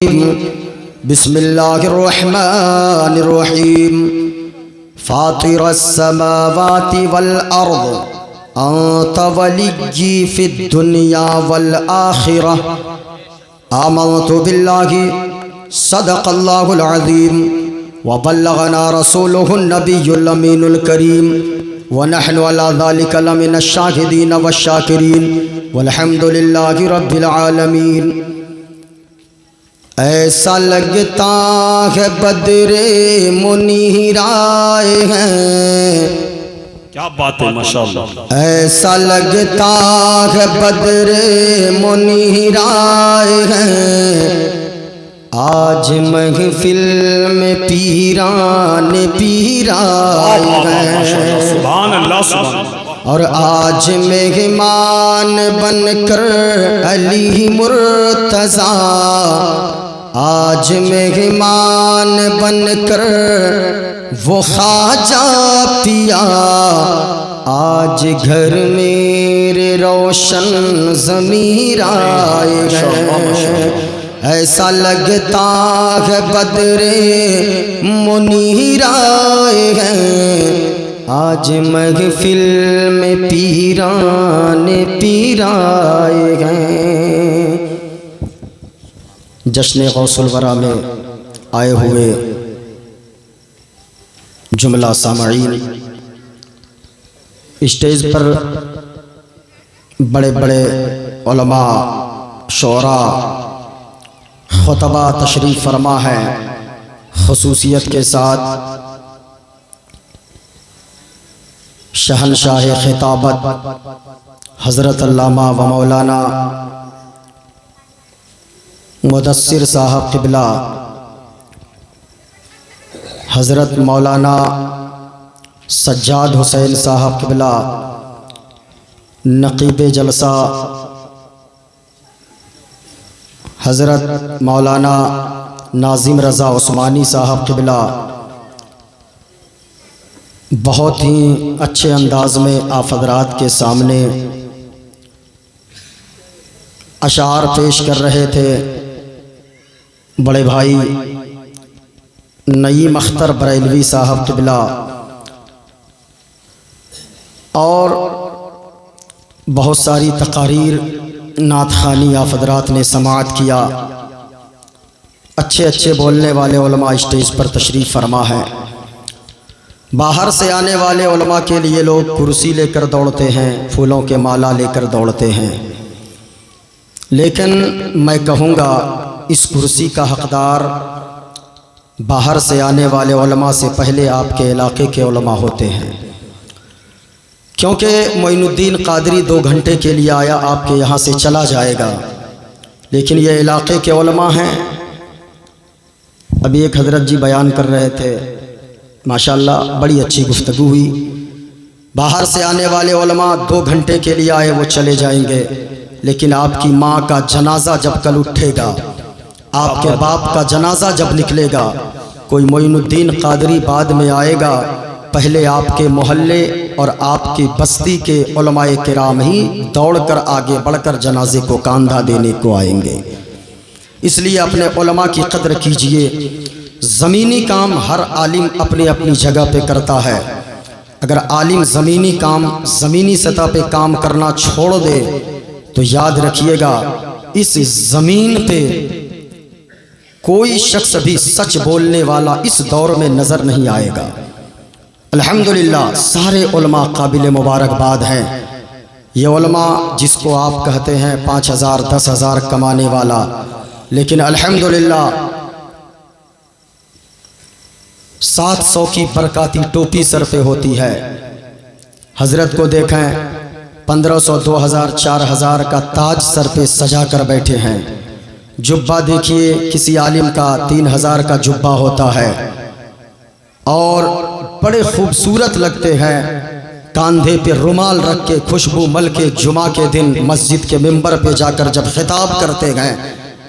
بسم الله الرحمن الرحيم فاطر السماوات والأرض أنت وليي في الدنيا والآخرة آمنت بالله صدق الله العظيم وبلغنا رسوله النبي الأمين الكريم ونحن على ذلك لمن الشاهدين والشاكرين والحمد لله رب العالمين۔ ایسا لگتا ہے بدر منیر آئے ہیں، کیا بات ہے ماشاءاللہ۔ ایسا لگتا ہے بدر منیر آئے ہیں، آج محفل میں پیران پیر آئے ہیں، سبحان اللہ سبحان اللہ۔ اور آج مہمان بن کر علی مرتضیٰ، آج مہمان بن کر وہ خواجہ پیا، آج گھر میرے روشن ضمیر آئے ہیں۔ ایسا لگتا ہے بدر منیر آئے ہیں، آج محفل میں پیران پیر آئے ہیں۔ جشن غوث الورا میں آئے ہوئے جملہ سامعین، اسٹیج پر بڑے بڑے علماء، شعراء، خطبہ تشریف فرما ہے۔ خصوصیت کے ساتھ شہنشاہ خطابت حضرت علامہ و مولانا مدثر صاحب قبلہ، حضرت مولانا سجاد حسین صاحب قبلہ، نقیب جلسہ حضرت مولانا ناظم رضا عثمانی صاحب قبلہ، بہت ہی اچھے انداز میں آپ حضرات کے سامنے اشعار پیش کر رہے تھے بڑے بھائی نعیم اختر بریلوی صاحب قبلہ، اور بہت ساری تقاریر نعت خوانی آپ حضرات نے سماعت کیا۔ اچھے اچھے بولنے والے علماء اسٹیج پر تشریف فرما ہے۔ باہر سے آنے والے علماء کے لیے لوگ کرسی لے کر دوڑتے ہیں، پھولوں کے مالا لے کر دوڑتے ہیں، لیکن میں کہوں گا اس کرسی کا حقدار باہر سے آنے والے علماء سے پہلے آپ کے علاقے کے علماء ہوتے ہیں، کیونکہ معین الدین قادری 2 گھنٹے کے لیے آیا، آپ کے یہاں سے چلا جائے گا، لیکن یہ علاقے کے علماء ہیں۔ ابھی ایک حضرت جی بیان کر رہے تھے، ماشاءاللہ بڑی اچھی گفتگو ہوئی۔ باہر سے آنے والے علماء 2 گھنٹے کے لیے آئے، وہ چلے جائیں گے، لیکن آپ کی ماں کا جنازہ جب کل اٹھے گا، آپ کے باپ کا جنازہ جب نکلے گا، کوئی معین الدین قادری بعد میں آئے گا، پہلے آپ کے محلے اور آپ کی بستی کے علماء کرام ہی دوڑ کر آگے بڑھ کر جنازے کو کاندھا دینے کو آئیں گے۔ اس لیے اپنے علماء کی قدر کیجئے۔ زمینی کام ہر عالم اپنی اپنی جگہ پہ کرتا ہے، اگر عالم زمینی کام، زمینی سطح پہ کام کرنا چھوڑ دے تو یاد رکھیے گا اس زمین پہ کوئی شخص بھی سچ بولنے والا اس دور میں نظر نہیں آئے گا۔ الحمدللہ سارے علماء قابل مبارکباد ہیں۔ یہ علماء جس کو آپ کہتے ہیں 5,000 10,000 کمانے والا، لیکن الحمدللہ 700 کی برکاتی ٹوپی سر پہ ہوتی ہے۔ حضرت کو دیکھیں 1500 2000 4000 کا تاج سر پہ سجا کر بیٹھے ہیں۔ جبہ دیکھیے کسی عالم کا 3000 کا جبہ ہوتا ہے، اور بڑے خوبصورت لگتے ہیں۔ کاندھے پہ رومال رکھ کے خوشبو مل کے جمعہ کے دن مسجد کے ممبر پہ جا کر جب خطاب کرتے ہیں،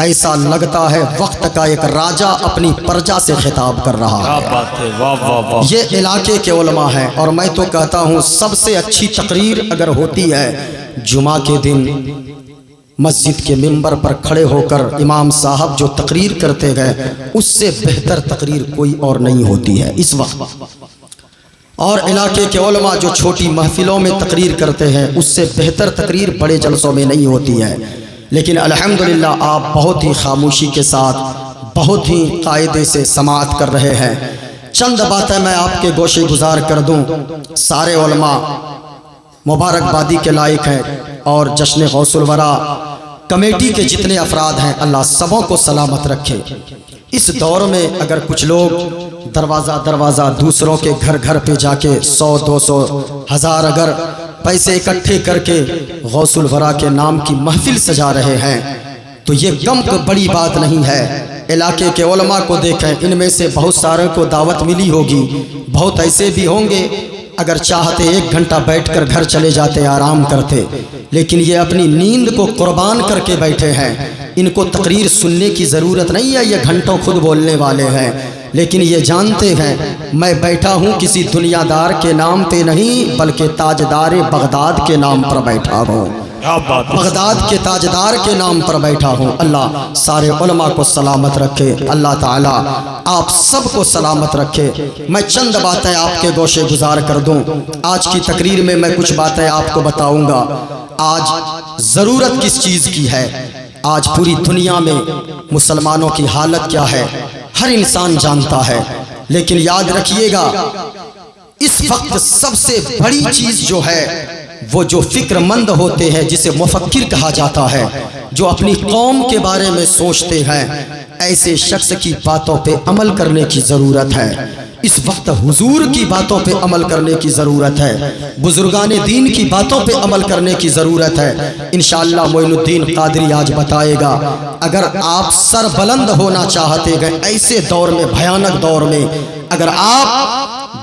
ایسا لگتا ہے وقت کا ایک راجہ اپنی پرجا سے خطاب کر رہا ہے۔ یہ علاقے کے علماء ہیں، اور میں تو کہتا ہوں سب سے اچھی تقریر اگر ہوتی ہے جمعہ کے دن مسجد کے منبر پر کھڑے ہو کر امام صاحب جو تقریر کرتے گئے اس سے بہتر تقریر کوئی اور نہیں ہوتی ہے اس وقت، اور علاقے کے علماء جو چھوٹی محفلوں میں تقریر کرتے ہیں اس سے بہتر تقریر بڑے جلسوں میں نہیں ہوتی ہے، لیکن الحمدللہ آپ بہت ہی خاموشی کے ساتھ بہت ہی قاعدے سے سماعت کر رہے ہیں۔ چند باتیں میں آپ کے گوشے گزار کر دوں۔ سارے علماء مبارکبادی کے لائق ہیں، اور جشن غوث الورا کمیٹی کے جتنے افراد ہیں اللہ سبوں کو سلامت رکھے۔ اس دور میں اگر کچھ لوگ دروازہ دروازہ دوسروں کے گھر گھر پہ جا کے 100 200 1000 اگر پیسے اکٹھے کر کے غوث الورا کے نام کی محفل سجا رہے ہیں تو یہ کم بڑی بات نہیں ہے۔ علاقے کے علماء کو دیکھیں، ان میں سے بہت سارے کو دعوت ملی ہوگی، بہت ایسے بھی ہوں گے اگر چاہتے 1 گھنٹہ بیٹھ کر گھر چلے جاتے آرام کرتے، لیکن یہ اپنی نیند کو قربان کر کے بیٹھے ہیں۔ ان کو تقریر سننے کی ضرورت نہیں ہے، یہ گھنٹوں خود بولنے والے ہیں، لیکن یہ جانتے ہیں میں بیٹھا ہوں کسی دنیا دار کے نام پہ نہیں بلکہ تاجدار بغداد کے نام پر بیٹھا ہوں، بغداد کے تاجدار کے نام پر بیٹھا ہوں۔ اللہ سارے علماء کو سلامت رکھے، اللہ تعالیٰ آپ سب کو سلامت رکھے۔ میں چند باتیں آپ کے گوشے گزار کر دوں۔ آج کی تقریر میں میں کچھ باتیں آپ کو بتاؤں گا۔ آج ضرورت کس چیز کی ہے؟ آج پوری دنیا میں مسلمانوں کی حالت کیا ہے ہر انسان جانتا ہے، لیکن یاد رکھیے گا اس وقت سب سے بڑی چیز جو ہے وہ جو فکر مند ہوتے ہیں، جسے مفکر کہا جاتا ہے، جو اپنی قوم کے بارے میں سوچتے ہیں، ایسے شخص کی باتوں پہ عمل کرنے کی ضرورت ہے۔ اس وقت حضور کی باتوں پہ عمل کرنے کی ضرورت ہے، بزرگان دین کی باتوں پہ عمل کرنے کی ضرورت ہے۔ انشاءاللہ معین الدین قادری آج بتائے گا، اگر آپ سر بلند ہونا چاہتے گئے ایسے دور میں، بھیانک دور میں، اگر آپ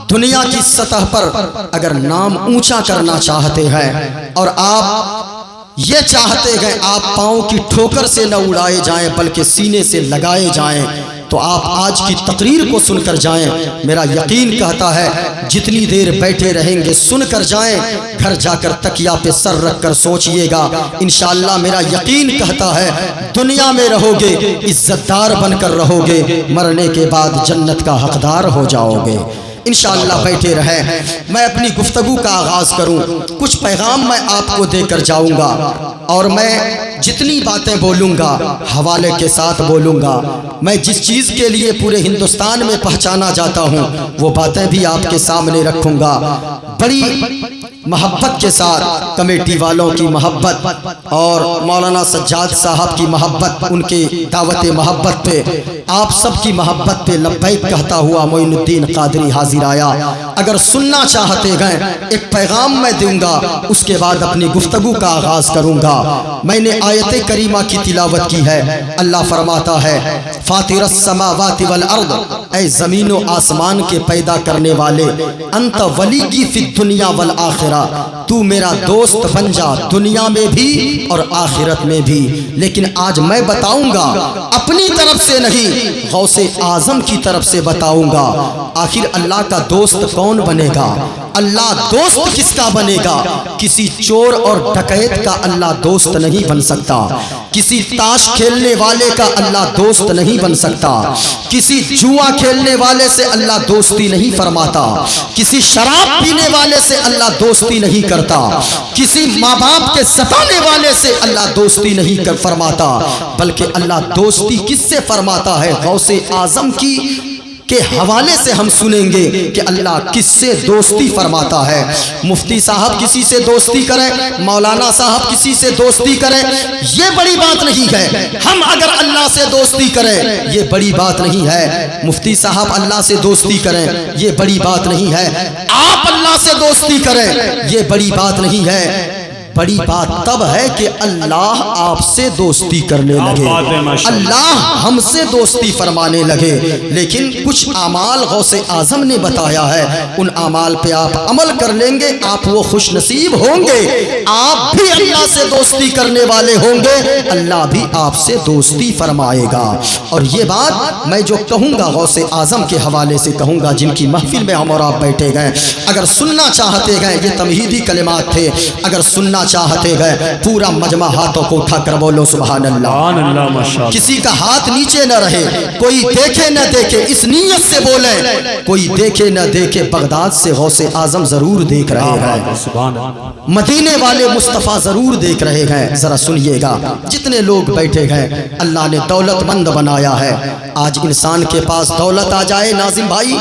دنیا کی سطح پر اگر نام اونچا کرنا چاہتے ہیں اور آپ یہ چاہتے گئے آپ پاؤں کی ٹھوکر سے نہ اڑائے جائیں بلکہ سینے سے لگائے جائیں، تو آپ آج کی تقریر کو سن کر جائیں۔ میرا یقین کہتا ہے جتنی دیر بیٹھے رہیں گے سن کر جائیں، گھر جا کر تکیہ پہ سر رکھ کر سوچئے گا، انشاءاللہ میرا یقین کہتا ہے دنیا میں رہو گے عزت دار بن کر رہو گے، مرنے کے بعد جنت کا حقدار ہو جاؤ گے۔ انشاءاللہ بیٹھے رہیں۔ میں اپنی گفتگو کا آغاز کروں، کچھ پیغام میں آپ کو دے کر جاؤں گا، اور میں جتنی باتیں بولوں گا حوالے کے ساتھ بولوں گا۔ میں جس چیز کے لیے پورے ہندوستان میں پہچانا جاتا ہوں وہ باتیں بھی آپ کے سامنے رکھوں گا، بڑی محبت کے ساتھ، کمیٹی والوں کی محبت اور مولانا سجاد صاحب کی محبت، ان کی دعوت محبت پہ، آپ سب کی محبت پہ لبیک کہتا ہوا معین الدین قادری حاضر آیا۔ اگر سننا چاہتے گئے ایک پیغام میں دوں گا، اس کے بعد اپنی گفتگو کا آغاز کروں گا۔ میں نے آیت کریمہ کی تلاوت کی ہے۔ اللہ فرماتا ہے فاطر السماوات والارض، اے زمین و آسمان کے پیدا کرنے والے، انت ولی کی فی الدنیا والآخرہ، تو میرا دوست بن جا دنیا میں بھی اور آخرت میں بھی۔ لیکن آج میں بتاؤں گا اپنی طرف سے نہیں، غوث اعظم کی طرف سے بتاؤں گا۔ آخر اللہ کا دوست کون بنے گا؟ اللہ دوست کس کا بنے گا؟ کسی چور اور ڈکیت کا اللہ دوست نہیں بن سکتا، کسی تاش کھیلنے والے کا اللہ دوست نہیں بن سکتا، کسی جوا کھیلنے والے سے اللہ دوستی نہیں فرماتا، کسی شراب پینے والے سے اللہ دوستی نہیں کرتا، کسی ماں باپ کے ستانے والے سے اللہ دوستی نہیں فرماتا، بلکہ اللہ دوستی کس سے فرماتا ہے؟ غوث اعظم کی کے حوالے سے ہم سنیں گے کہ اللہ کس سے دوستی فرماتا ہے۔ مفتی صاحب کسی سے دوستی کریں، مولانا صاحب کسی سے دوستی کریں، یہ بڑی بات نہیں ہے۔ ہم اگر اللہ سے دوستی کریں یہ بڑی بات نہیں ہے، مفتی صاحب اللہ سے دوستی کریں یہ بڑی بات نہیں ہے، آپ اللہ سے دوستی کریں یہ بڑی بات نہیں ہے۔ بڑی بات تب ہے کہ اللہ آپ سے دوستی کرنے لگے، اللہ ہم سے دوستی فرمانے لگے۔ لیکن کچھ اعمال غوث اعظم نے بتایا ہے، ان اعمال پہ آپ عمل کر لیں گے، آپ وہ خوش نصیب ہوں گے، آپ بھی اللہ سے دوستی کرنے والے ہوں گے، اللہ بھی آپ سے دوستی فرمائے گا۔ اور یہ بات میں جو کہوں گا غوث اعظم کے حوالے سے کہوں گا، جن کی محفل میں ہم اور آپ بیٹھے گئے۔ اگر سننا چاہتے گئے، یہ تمہیدی کلمات تھے، اگر سننا چاہتے گئے. پورا مجمع ہاتھوں کو اٹھا کر بولو سبحان اللہ. سبحان اللہ ماشاءاللہ. کسی کا ہاتھ نیچے نہ رہے, کوئی دیکھے نہ دیکھے, اس نیت سے بولے کوئی دیکھے نہ دیکھے, بغداد سے غوث اعظم ضرور دیکھ رہے ہیں, سبحان اللہ. مدینے والے مصطفیٰ ضرور دیکھ رہے ہیں. ذرا سنیے گا, جتنے لوگ بیٹھے ہیں اللہ نے دولت مند بنایا ہے. آج انسان کے پاس دولت آ جائے ناظم بھائی,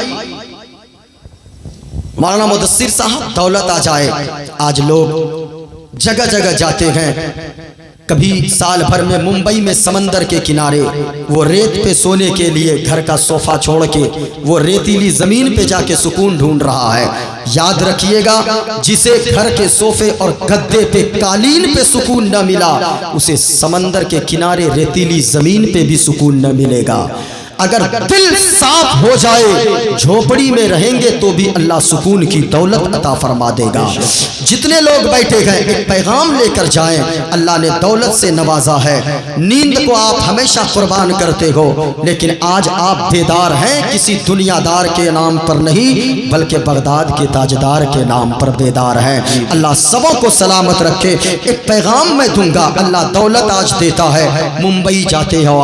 مولانا مدثر صاحب, دولت آ جائے, آج لوگ جگہ جگہ جاتے ہیں. کبھی سال بھر میں ممبئی میں سمندر کے کنارے وہ ریت پہ سونے کے لیے گھر کا صوفہ چھوڑ کے وہ ریتیلی زمین پہ جا کے سکون ڈھونڈ رہا ہے. یاد رکھیے گا, جسے گھر کے صوفے اور گدے پہ قالین پہ سکون نہ ملا, اسے سمندر کے کنارے ریتیلی زمین پہ بھی سکون نہ ملے گا. اگر دل صاف ہو جائے, جھوپڑی میں رہیں گے تو بھی اللہ سکون کی دولت عطا فرما دے گا. جتنے لوگ بیٹھے گئے ایک پیغام لے کر جائیں, اللہ نے دولت سے نوازا ہے. نیند کو آپ ہمیشہ قربان کرتے ہو, لیکن آج آپ بیدار ہیں کسی دنیا دار کے نام پر نہیں بلکہ بغداد کے تاجدار کے نام پر بیدار ہیں. اللہ سبوں کو سلامت رکھے. ایک پیغام میں دوں گا, اللہ دولت آج دیتا ہے. ممبئی جاتے ہو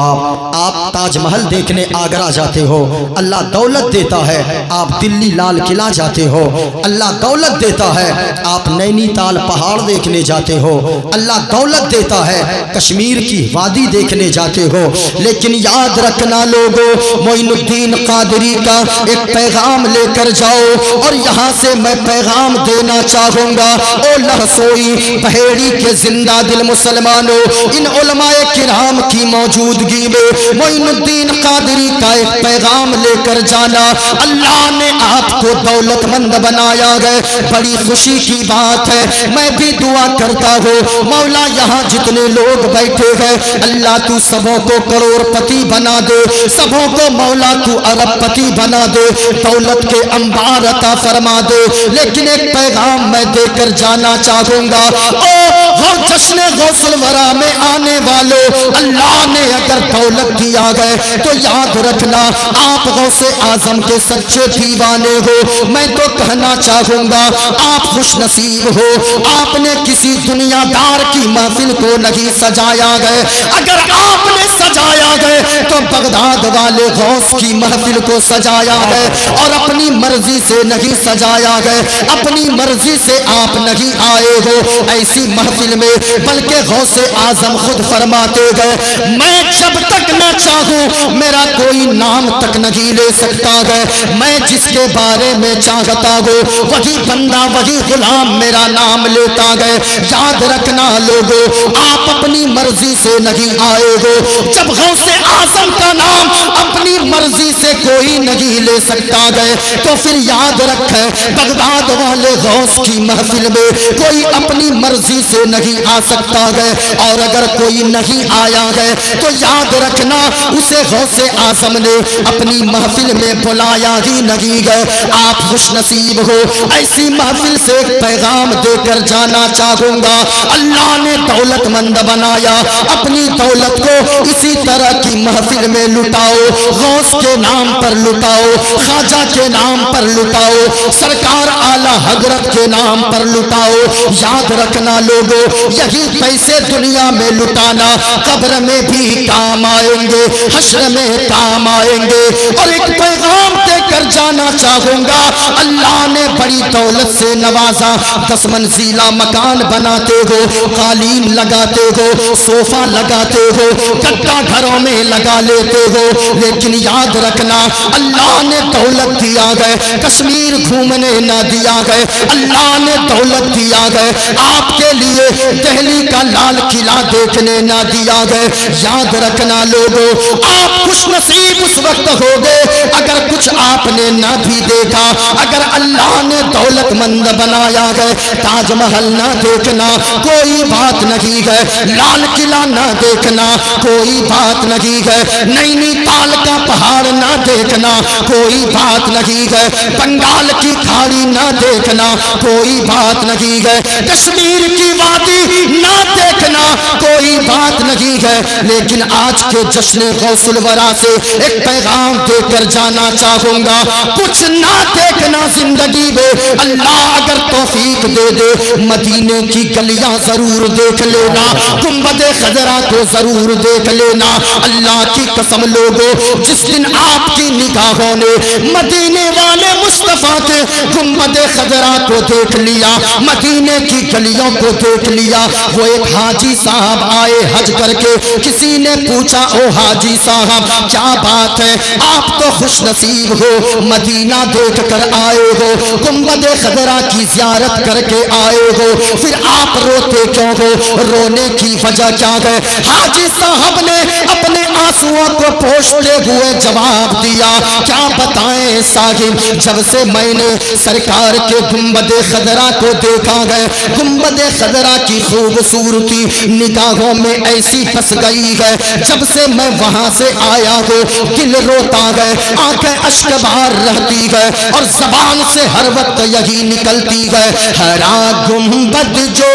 آپ تاج محل دیکھنے آگرہ جاتے ہو, اللہ دولت دیتا ہے. آپ دلی لال قلعہ جاتے ہو, اللہ دولت دیتا ہے. آپ نینی تال پہاڑ دیکھنے جاتے ہو, اللہ دولت دیتا ہے. کشمیر کی وادی دیکھنے جاتے ہو, لیکن یاد رکھنا لوگوں, معین الدین قادری کا ایک پیغام لے کر جاؤ, اور یہاں سے میں پیغام دینا چاہوں گا. او لہسوئی بحیری کے زندہ دل مسلمانوں, ان علماء کرام کی موجودگی میں معین الدین قادری کا ایک پیغام لے کر جانا. اللہ نے آپ کو دولت مند بنایا ہے, بڑی خوشی کی بات ہے. میں بھی دعا کرتا ہوں مولا یہاں جتنے لوگ بیٹھے ہیں, اللہ تو سبوں کو کروڑ پتی بنا دے, سبوں کو مولا تو ارب پتی بنا دے, دولت کے انبار عطا فرما دے. لیکن ایک پیغام میں دے کر جانا چاہوں گا. او جشن غوث الورا میں آنے والوں, اللہ نے اگر دولت دیا گئے تو یاد رکھنا آپ غوث اعظم کے سچے دیوانے ہو. میں تو کہنا چاہوں گا آپ خوش نصیب ہو, آپ نے کسی دنیا دار کی محفل کو نہیں سجایا گئے. اگر آپ نے سجایا گئے تو بغداد والے غوث کی محفل کو سجایا گئے, اور اپنی مرضی سے نہیں سجایا گئے, اپنی مرضی سے آپ نہیں آئے ہو ایسی محفل میں, بلکہ غوث اعظم خود فرماتے گئے میں جب تک نہ چاہوں میرا کوئی نام تک نہیں لے سکتا ہے. میں جس کے بارے میں چاہتا ہوں وہی بندہ وہی غلام میرا نام لیتا ہے. یاد رکھنا لوگوں, آپ اپنی مرضی سے نہیں آئے ہو. جب غوث اعظم کا نام اپنی مرضی سے کوئی نہیں لے سکتا ہے تو پھر یاد رکھیں بغداد والے غوث کی محفل میں کوئی اپنی مرضی سے نہیں آ سکتا ہے. اور اگر کوئی نہیں آیا ہے تو یاد رکھنا اسے غوث اعظم نے اپنی محفل میں بلایا ہی نہیں گئے. آپ خوش نصیب ہو. ایسی محفل سے ایک پیغام دے کر جانا چاہوں گا. اللہ نے دولت مند بنایا, اپنی دولت کو اسی طرح کی محفل میں لٹاؤ. غوث کے نام پر لٹاؤ, خواجہ کے نام پر لٹاؤ, سرکار اعلی حضرت کے نام پر لٹاؤ. یاد رکھنا لوگوں, یہی پیسے دنیا میں لٹانا قبر میں بھی کام آئیں گے, حشر میں کام آئیں گے. اور ایک پیغام دے کر جانا چاہوں گا, اللہ نے بڑی دولت سے نوازا. 10 منزلہ مکان بناتے ہو, قالین لگاتے ہو, صوفہ لگاتے ہو, گدا گھروں میں لگا لیتے ہو, لیکن یاد رکھنا اللہ نے دولت دیا گئے, کشمیر گھومنے نہ دیا گئے. اللہ نے دولت دیا گئے, آپ کے لیے دہلی کا لال قلعہ دیکھنے نہ دیا گئے. یاد رکھنا لوگوں, آپ خوش نصیب اس وقت ہو گئے اگر کچھ آپ نے نہ بھی دیکھا. اگر اللہ نے دولت مند بنایا گئے, تاج محل نہ دیکھنا کوئی بات نہیں ہے, لال قلعہ نہ دیکھنا کوئی بات نہیں ہے, نینی تال کا پہاڑ نہ دیکھنا کوئی بات نہیں ہے، بنگال کی کھاڑی نہ دیکھنا کوئی بات نہیں ہے، کشمیر کی وادی نہ دیکھنا کوئی بات نہیں ہے، لیکن آج کے جشن غوث الورا سے ایک پیغام دے کر جانا چاہوں گا، کچھ نہ دیکھنا زندگی میں، اللہ اگر توفیق دے دے مدینے کی گلیاں ضرور دیکھ لینا، گنبد خضرا کو ضرور دیکھ لینا۔ اللہ کی قسم لوگوں، جس دن آپ کی نگاہوں نے مدینے والے مصطفیٰ کے گنبد خضرا کو دیکھ لیا، مدینے کی گلیوں کو دیکھ لیا، وہ ایک حاجی صاحب آئے حج کر کے، کسی نے پوچھا او حاجی صاحب کیا بات ہے، آپ تو خوش نصیب ہو، مدینہ دیکھ کر آئے ہو، گنبد خضرا کی زیارت کر کے آئے ہو، پھر آپ روتے کیوں ہو، رونے کی وجہ کیا ہے؟ حاجی صاحب نے اپنے آنسوؤں کو پوچھتے ہوئے جواب دیا، کیا بتائیں صاحب، جب سے میں نے سرکار کے گنبد خضرا کو دیکھا ہے، گنبد خضرا کی خوبصورتی نگاہوں میں ایسی بس گئی ہے، جب سے میں وہاں سے آیا ہوں دل روتا ہے، آنکھیں اشک بار رہتی ہے، اور زبان سے ہر وقت یہی نکلتی ہے، ہرا گنبد جو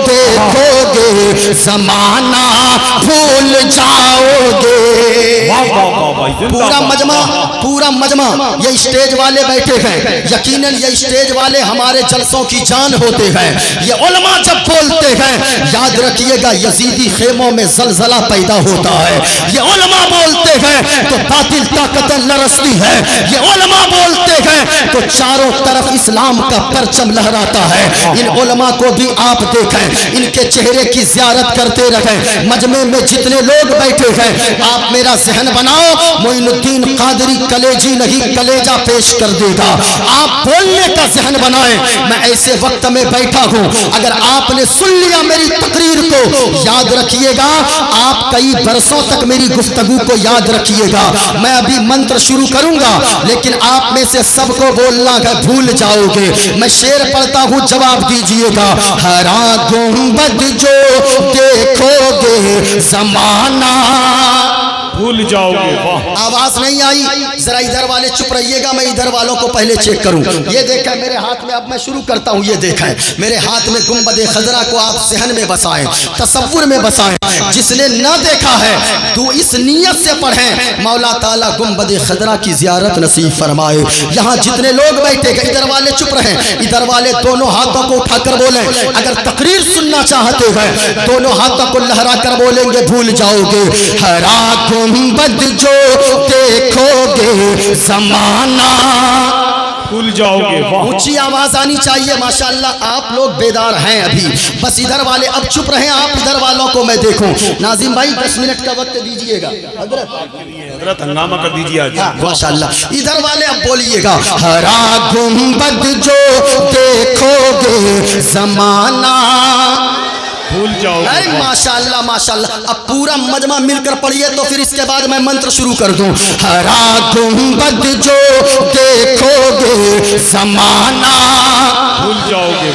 دیکھو گے زمانہ بھول جاؤ گے۔ پورا مجمع یہ اسٹیج والے بیٹھے ہیں، یقیناً یہ اسٹیج والے ہمارے جلسوں کی جان ہوتے ہیں، یہ علماء جب بولتے ہیں یاد رکھیے گا یزیدی خیموں میں زلزلہ پیدا ہوتا ہے، یہ علماء بولتے ہیں تو باطل طاقتیں لرزتی ہے، یہ علماء بولتے ہیں تو چاروں طرف اسلام کا پرچم لہراتا ہے۔ ان علماء کو بھی آپ دیکھیں، ان کے چہرے کی زیارت کرتے رہیں، مجمع میں جتنے لوگ بیٹھے ہیں آپ میرا ذہن بناؤ، معین الدین قادری کلیجی نہیں کلیجہ پیش کر دے گا، آپ بولنے کا ذہن بنائیں۔ میں ایسے وقت میں بیٹھا ہوں، اگر آپ نے سن لیا میری تقریر کو یاد رکھیے گا، آپ کئی برسوں تک میری گفتگو کو یاد رکھیے گا۔ میں ابھی منتر شروع کروں گا لیکن آپ میں سے سب کو بولنا ہے بھول جاؤ گے، میں شعر پڑھتا ہوں جواب دیجئے گا، ہرا گنبد جو دیکھو گے زمانہ بھول جاؤ گے۔ آواز نہیں آئی، ذرا ادھر والے چپ رہیے گا، میں ادھر والوں کو پہلے چیک کروں۔ یہ دیکھیں میرے ہاتھ میں، اب میں شروع کرتا ہوں، یہ دیکھیں میرے ہاتھ میں گنبد خضرا کو آپ ذہن میں بسائیں، تصور میں بسائیں، جس نے نہ دیکھا ہے تو اس نیت سے پڑھیں مولا تعالیٰ گنبد خضرا کی زیارت نصیب فرمائے۔ یہاں جتنے لوگ بیٹھے گئے ادھر والے چپ رہیں، ادھر والے دونوں ہاتھوں کو اٹھا کر بولیں، اگر تقریر سننا چاہتے ہیں دونوں ہاتھوں کو لہرا کر بولیں گے بھول جاؤ گے، ہرا گنبد جو دیکھو گے زمانہ بھول جاؤ گے۔ اونچی آواز آنی چاہیے، ماشاءاللہ آپ لوگ بیدار ہیں ابھی، بس ادھر والے اب چپ رہیں، آپ ادھر والوں کو میں دیکھوں۔ ناظم بھائی 10 منٹ کا وقت دیجئے گا، حضرت ہنگامہ کر دیجئے آج۔ ماشاءاللہ ادھر والے اب بولیے گا، ہرا گنبد جو دیکھو گے زمانہ بھول جاؤ گے۔ ماشاءاللہ ماشاءاللہ، اب پورا مجمع مل کر پڑھیے تو پھر اس کے بعد میں منتر شروع کر دوں، ہرا گنبد جو دیکھو گے زمانہ بھول جاؤ گے۔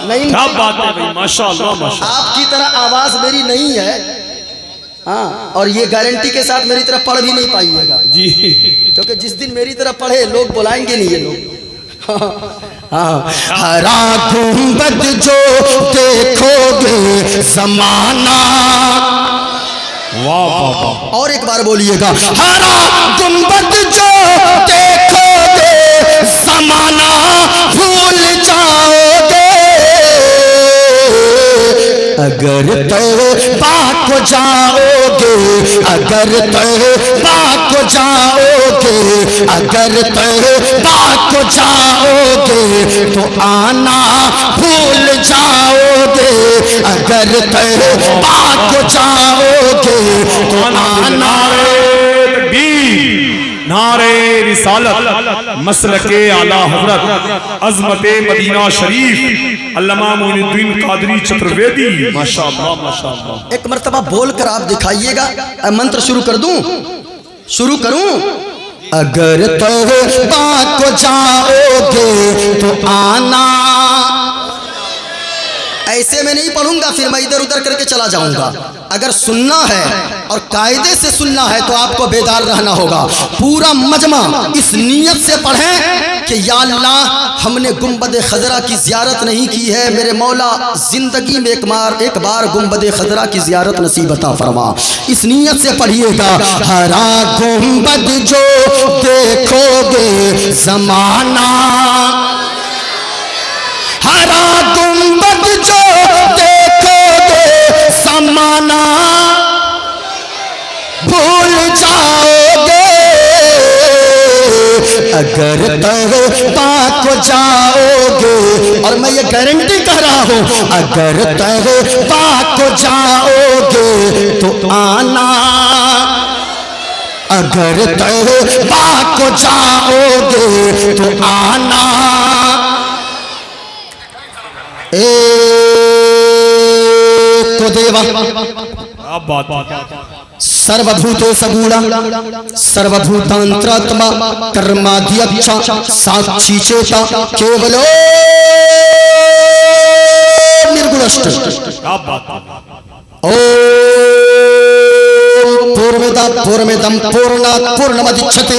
نہیں کیا بات ہے بھائی، ماشاءاللہ ماشاءاللہ۔ آپ کی طرح آواز میری نہیں ہے، ہاں، اور یہ گارنٹی کے ساتھ میری طرح پڑھ بھی نہیں پائیے گا جی، کیونکہ جس دن میری طرح پڑھے لوگ بلائیں گے نہیں یہ لوگ۔ ہرا گنبد جو دیکھو گے زمانہ، واہ واہ واہ، اور ایک بار بولیے گا، ہرا گنبد جو دیکھو گے زمانہ بھول جاؤ گے، اگر طیبہ کو جاؤ گے، اگر طیبہ کو جاؤ گے، اگر طیبہ کو جاؤ گے تو آنا بھول جاؤ گے، اگر طیبہ کو جاؤ گے تو آنا۔ نعرے رسالت، مسلک اعلی حضرت، عظمت مدینہ شریف، علامہ معین الدین قادری چترویدی، ماشاءاللہ ماشاءاللہ۔ ایک مرتبہ بول کر آپ دکھائیے گا، منتر شروع کر دوں، شروع کروں، اگر طیبہ کو جاؤ گے تو آنا، ایسے میں نہیں پڑھوں گا پھر میں ادھر ادھر کر کے چلا جاؤں گا. اگر سننا ہے اور قاعدے سے سننا ہے تو آپ کو بیدار رہنا ہوگا. پورا مجمع اس نیت سے پڑھیں کہ یا اللہ ہم نے گنبد خضرا کی زیارت نہیں کی ہے، میرے مولا زندگی میں ایک بار گنبد خضرا کی زیارت نصیب عطا فرما. اس نیت سے پڑھیے گا. ہرا گنبد جو دیکھو گے زمانہ، ہرا گنبد جو دیکھو گے زمانہ، بھول جاؤ گے اگر طیبہ کو جاؤ گے. اور میں یہ گارنٹی کر رہا ہوں، اگر طیبہ کو جاؤ گے تو آنا، اگر طیبہ کو جاؤ گے تو آنا. ایک دیوا ಸರ್ವಭೂತೇಶ ಗೂಢ ಸರ್ವಭೂತಾಂತರಾತ್ಮ ಕರ್ಮಾಧ್ಯಕ್ಷ ಸಾಕ್ಷಿ ಚೇತ ಕೇವಲೋ ನಿರ್ಗುಣಶ್ಚ. ಓಂ ಪೂರ್ಣಮಿದಂ ಪೂರ್ಣಮಿದಂ ಪೂರ್ಣಾತ್ ಪೂರ್ಣಮುದಚ್ಯತೆ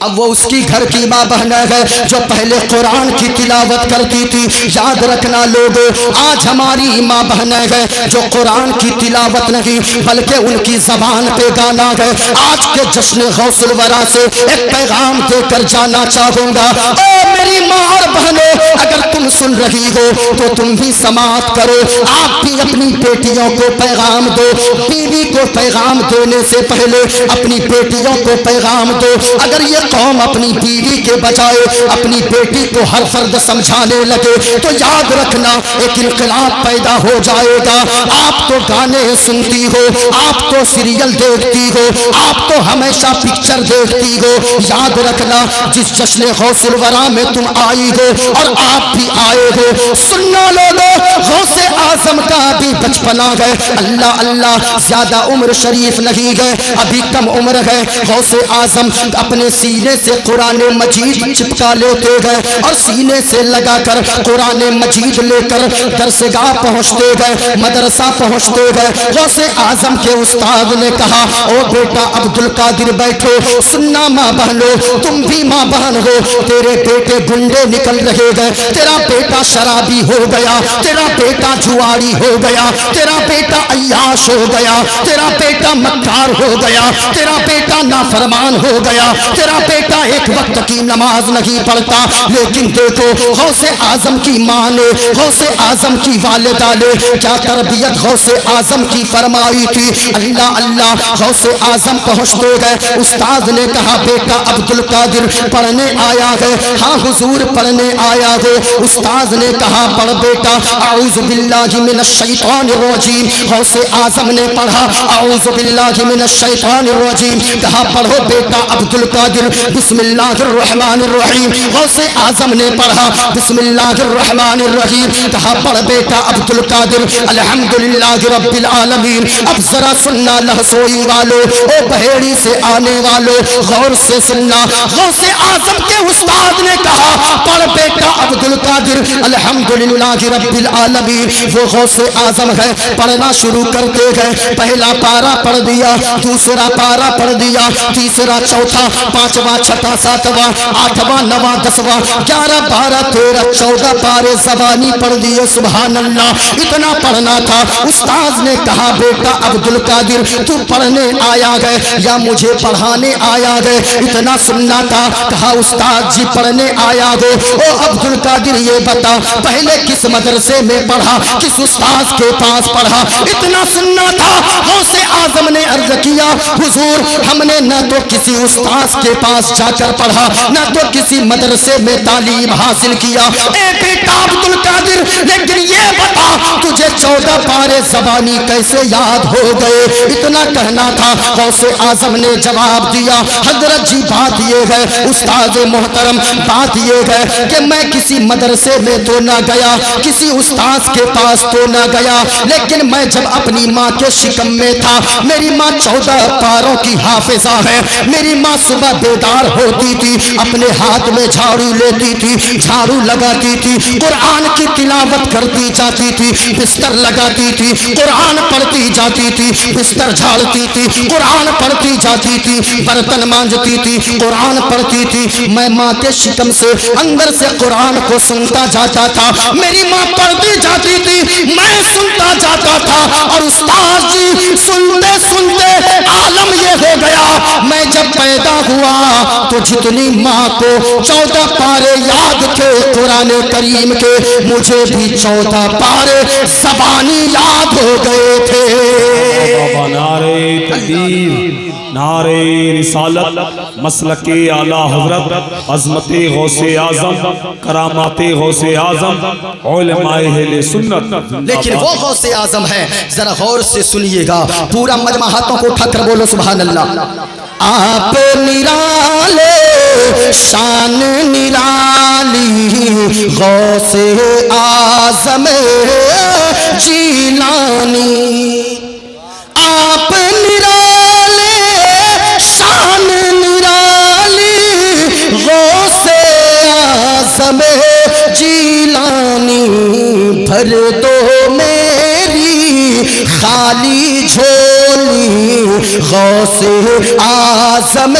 اب وہ اس کی گھر کی ماں بہن ہے جو پہلے قرآن کی تلاوت کرتی تھی. یاد رکھنا لوگوں، آج ہماری ماں بہن ہے جو قرآن کی تلاوت نہیں بلکہ ان کی زبان پہ گانا ہے. آج کے جشن غوث الورا سے ایک پیغام دے کر جانا چاہوں گا. اے میری ماں اور بہنوں، اگر تم سن رہی ہو تو تم بھی سماعت کرو. آپ بھی اپنی بیٹیوں کو پیغام دو. بیوی کو پیغام دینے سے پہلے اپنی بیٹیوں کو پیغام دو. اگر یہ قوم اپنی بیوی کے بجائے اپنی بیٹی کو ہر فرد سمجھانے لگے تو یاد رکھنا ایک انقلاب پیدا ہو جائے گا. آپ تو گانے سنتی ہو، آپ تو سیریل دیکھتی ہو، آپ تو ہمیشہ پکچر دیکھتی ہو. یاد رکھنا جس جشن غوث الورا میں تم آئی ہو اور آپ بھی آئے ہو، سننا لوگوں، غوث اعظم کا بھی بچپنا ہے. اللہ اللہ، زیادہ عمر شریف نہیں ہے، ابھی کم عمر ہے. غوث اعظم اپنے سینے سے قرآن مجید چپکا لیتے گئے اور سینے سے لگا کر قرآن مجید لے کر درسگاہ پہنچتے گئے، مدرسہ پہنچتے گئے. غوث اعظم کے استاد نے کہا، او بیٹا عبد القادر بیٹھو. سننا ماں بہنو، تم بھی ماں بہن ہو. تیرے بیٹے گنڈے نکل رہے گئے، تیرا بیٹا شرابی ہو گیا، تیرا بیٹا جواری ہو گیا، تیرا بیٹا عیاش ہو گیا، تیرا بیٹا مکار ہو گیا، تیرا بیٹا نافرمان ہو گیا، تیرا بیٹا ایک وقت کی نماز نہیں پڑھتا. لیکن دیکھو غوث اعظم کی ماں نے، غوث اعظم کی والدہ نے کیا تربیت غوث اعظم کی فرمائی تھی. اللہ اللہ، غوث اعظم پہنچتے گئے. استاد نے کہا، بیٹا عبد القادر پڑھنے آیا ہے. ہاں حضور پڑھنے آیا ہے. استاد نے کہا، پڑھ بیٹا. اعوذ باللہ من الشیطان الرجیم. غوث اعظم نے پڑھا اعوذ باللہ من الشیطان الرجیم. کہا پڑھو بیٹا عبد القادر، بسم اللہ الرحمن الرحیم. غوث اعظم نے پڑھا بسم اللہ الرحمن الرحیم. کہا پڑھ بیٹا عبد القادر الحمدللہ رب العالمین. اب ذرا سننا لہسوئی والو، او بہیڑی سے آنے والو، غور سے سننا. غوث اعظم کے استاد نے کہا پڑھ بیٹا عبد القادر الحمدللہ رب العالمین. وہ غوث اعظم ہے، پڑھنا شروع کرتے گئے. پہلا پارا پڑھ دیا، دوسرا پارا پڑھ دیا، تیسرا، چوتھا، پانچواں، چھٹا، ساتواں، آٹھواں، نواں، دسواں، 11، 12، 13، 14 پارے زبانی پڑھ دیے. سبحان اللہ، اتنا پڑھنا تھا. استاد نے کہا بیٹا عبد القادر تو پڑھنے آیا گئے یا مجھے پڑھانے آیا گئے؟ اتنا سننا تھا. کہا استاد جی پڑھنے آیا گو. او عبد القادر یہ بتا پہلے کس مدرسے میں پڑھا، کس استاد کے پاس پڑھا؟ اتنا سننا تھا. غوث اعظم نے عرض کیا حضور ہم نے نہ تو کسی استاد کے پاس جا کر پڑھا، نہ تو کسی مدرسے میں تعلیم حاصل کیا. اے بیٹا عبد القادر لیکن یہ بتا تجھے 14 پارے زبانی کیسے یاد ہو گئے؟ اتنا کہنا تھا. غوث اعظم نے جواب دیا حضرت جی بات یہ ہے استاد محترم، بات یہ ہے کہ میں کسی مدرسے میں تو نہ گیا، کسی استاد کے پاس تو نہ گیا، لیکن میں جب اپنی ماں کے شکم میں تھا، میری ماں 14 پاروں کی حافظہ ہے. میری ماں صبح بیدار ہوتی تھی، اپنے ہاتھ میں جھاڑو لیتی تھی، جھاڑو لگاتی تھی، قرآن کی تلاوت کرتی جاتی تھی، بستر لگاتی تھی، قرآن پڑھتی جاتی تھی، بستر جھاڑتی تھی، قرآن پڑھتی جاتی تھی، برتن مانجتی تھی، قرآن پڑھتی تھی. میں ماں کے شکم سے اندر سے قرآن کو سنتا جاتا تھا. میری ماں پڑھتی جاتی تھی، میں سنتا جاتا تھا. اور استاد جی سنتے سنتے عالم یہ ہو گیا، میں جب پیدا ہوا تو جتنی ماں کو 14 پارے یاد تھے قرآن کریم کے، مجھے بھی 14 پارے زبانی یاد ہو گئے تھے. نعرے تکبیر، نعرے رسالت، مسلک اعلیٰ حضرت، عظمت غوث اعظم، کرامات غوث اعظم، علماء اہل سنت. لیکن وہ غوث اعظم ہے، ذرا غور سے سنیے گا. پورا مجمع ہاتھوں کو اٹھا کر بولو سبحان اللہ. آپ نرالے شان نرالی غوث اعظم جیلانی. آپ نرالے شان نرالی غوث اعظم جیلانی. بھر دو میری خالی جھولی غوث اعظم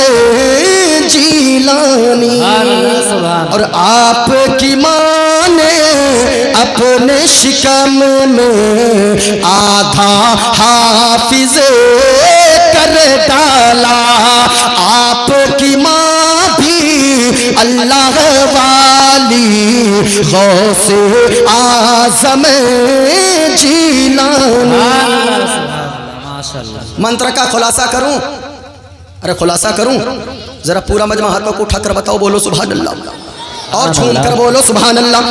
جیلانی، اور آپ کی ماں نے اپنے شکم میں آدھا حافظ کر ڈالا، آپ کی ماں بھی اللہ والی غوث اعظم جیلانی۔ منتر کا خلاصہ کروں؟ ارے خلاصہ کروں؟ ذرا پورا مجمع ہاتھوں کو اٹھا کر بتاؤ، بولو سبحان اللہ، اور جھوم کر بولو سبحان اللہ۔